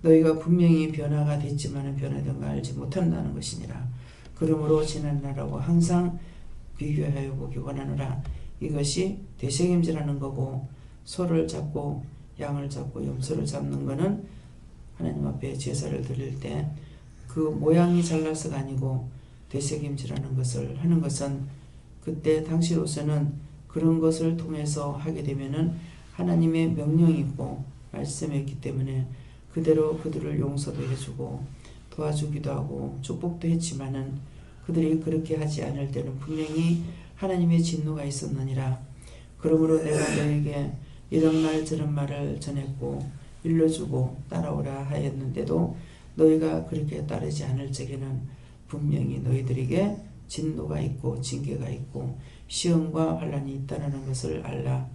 너희가 분명히 변화가 됐지만 변화된 걸 알지 못한다는 것이니라. 그러므로 지난날하고 항상 비교하여 보기 원하노라. 이것이 되새김질하는 거고, 소를 잡고 양을 잡고 염소를 잡는 거는 하나님 앞에 제사를 드릴 때 그 모양이 잘나서가 아니고 되새김질하는 것을 하는 것은 그때 당시로서는 그런 것을 통해서 하게 되면은 하나님의 명령이 있고 말씀이 있기 때문에 그대로 그들을 용서도 해주고 도와주기도 하고 축복도 했지만은 그들이 그렇게 하지 않을 때는 분명히 하나님의 진노가 있었느니라. 그러므로 내가 너에게 이런 말 저런 말을 전했고 일러주고 따라오라 하였는데도 너희가 그렇게 따르지 않을 적에는 분명히 너희들에게 진노가 있고 징계가 있고 시험과 환난이 있다는 것을 알라.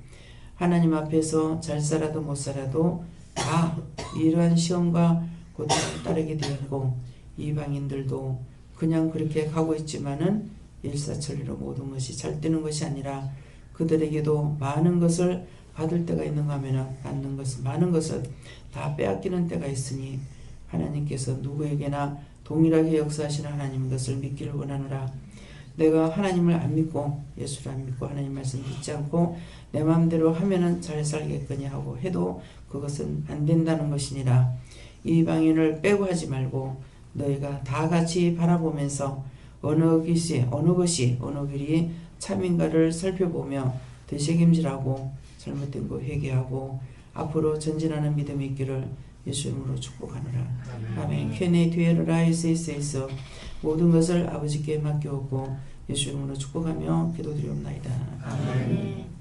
하나님 앞에서 잘 살아도 못 살아도 다 이러한 시험과 고통을 따르게 되고 이방인들도 그냥 그렇게 가고 있지만은 일사천리로 모든 것이 잘 되는 것이 아니라 그들에게도 많은 것을 받을 때가 있는가 하면은 받는 것은 많은 것을 다 빼앗기는 때가 있으니 하나님께서 누구에게나 동일하게 역사하시는 하나님인 것을 믿기를 원하노라. 내가 하나님을 안 믿고 예수를 안 믿고 하나님 말씀 믿지 않고 내 마음대로 하면은 잘 살겠거니 하고 해도 그것은 안 된다는 것이니라. 이방인을 빼고 하지 말고 너희가 다 같이 바라보면서 어느 길이 참인가를 살펴보며 되새김질하고 잘못된 거 회개하고 앞으로 전진하는 믿음이 있기를 예수 이름으로 축복하노라. 아멘. 케네 뒤에르라이스에서 모든 것을 아버지께 맡겨오고 예수 이름으로 축복하며 기도드리옵나이다. 아멘.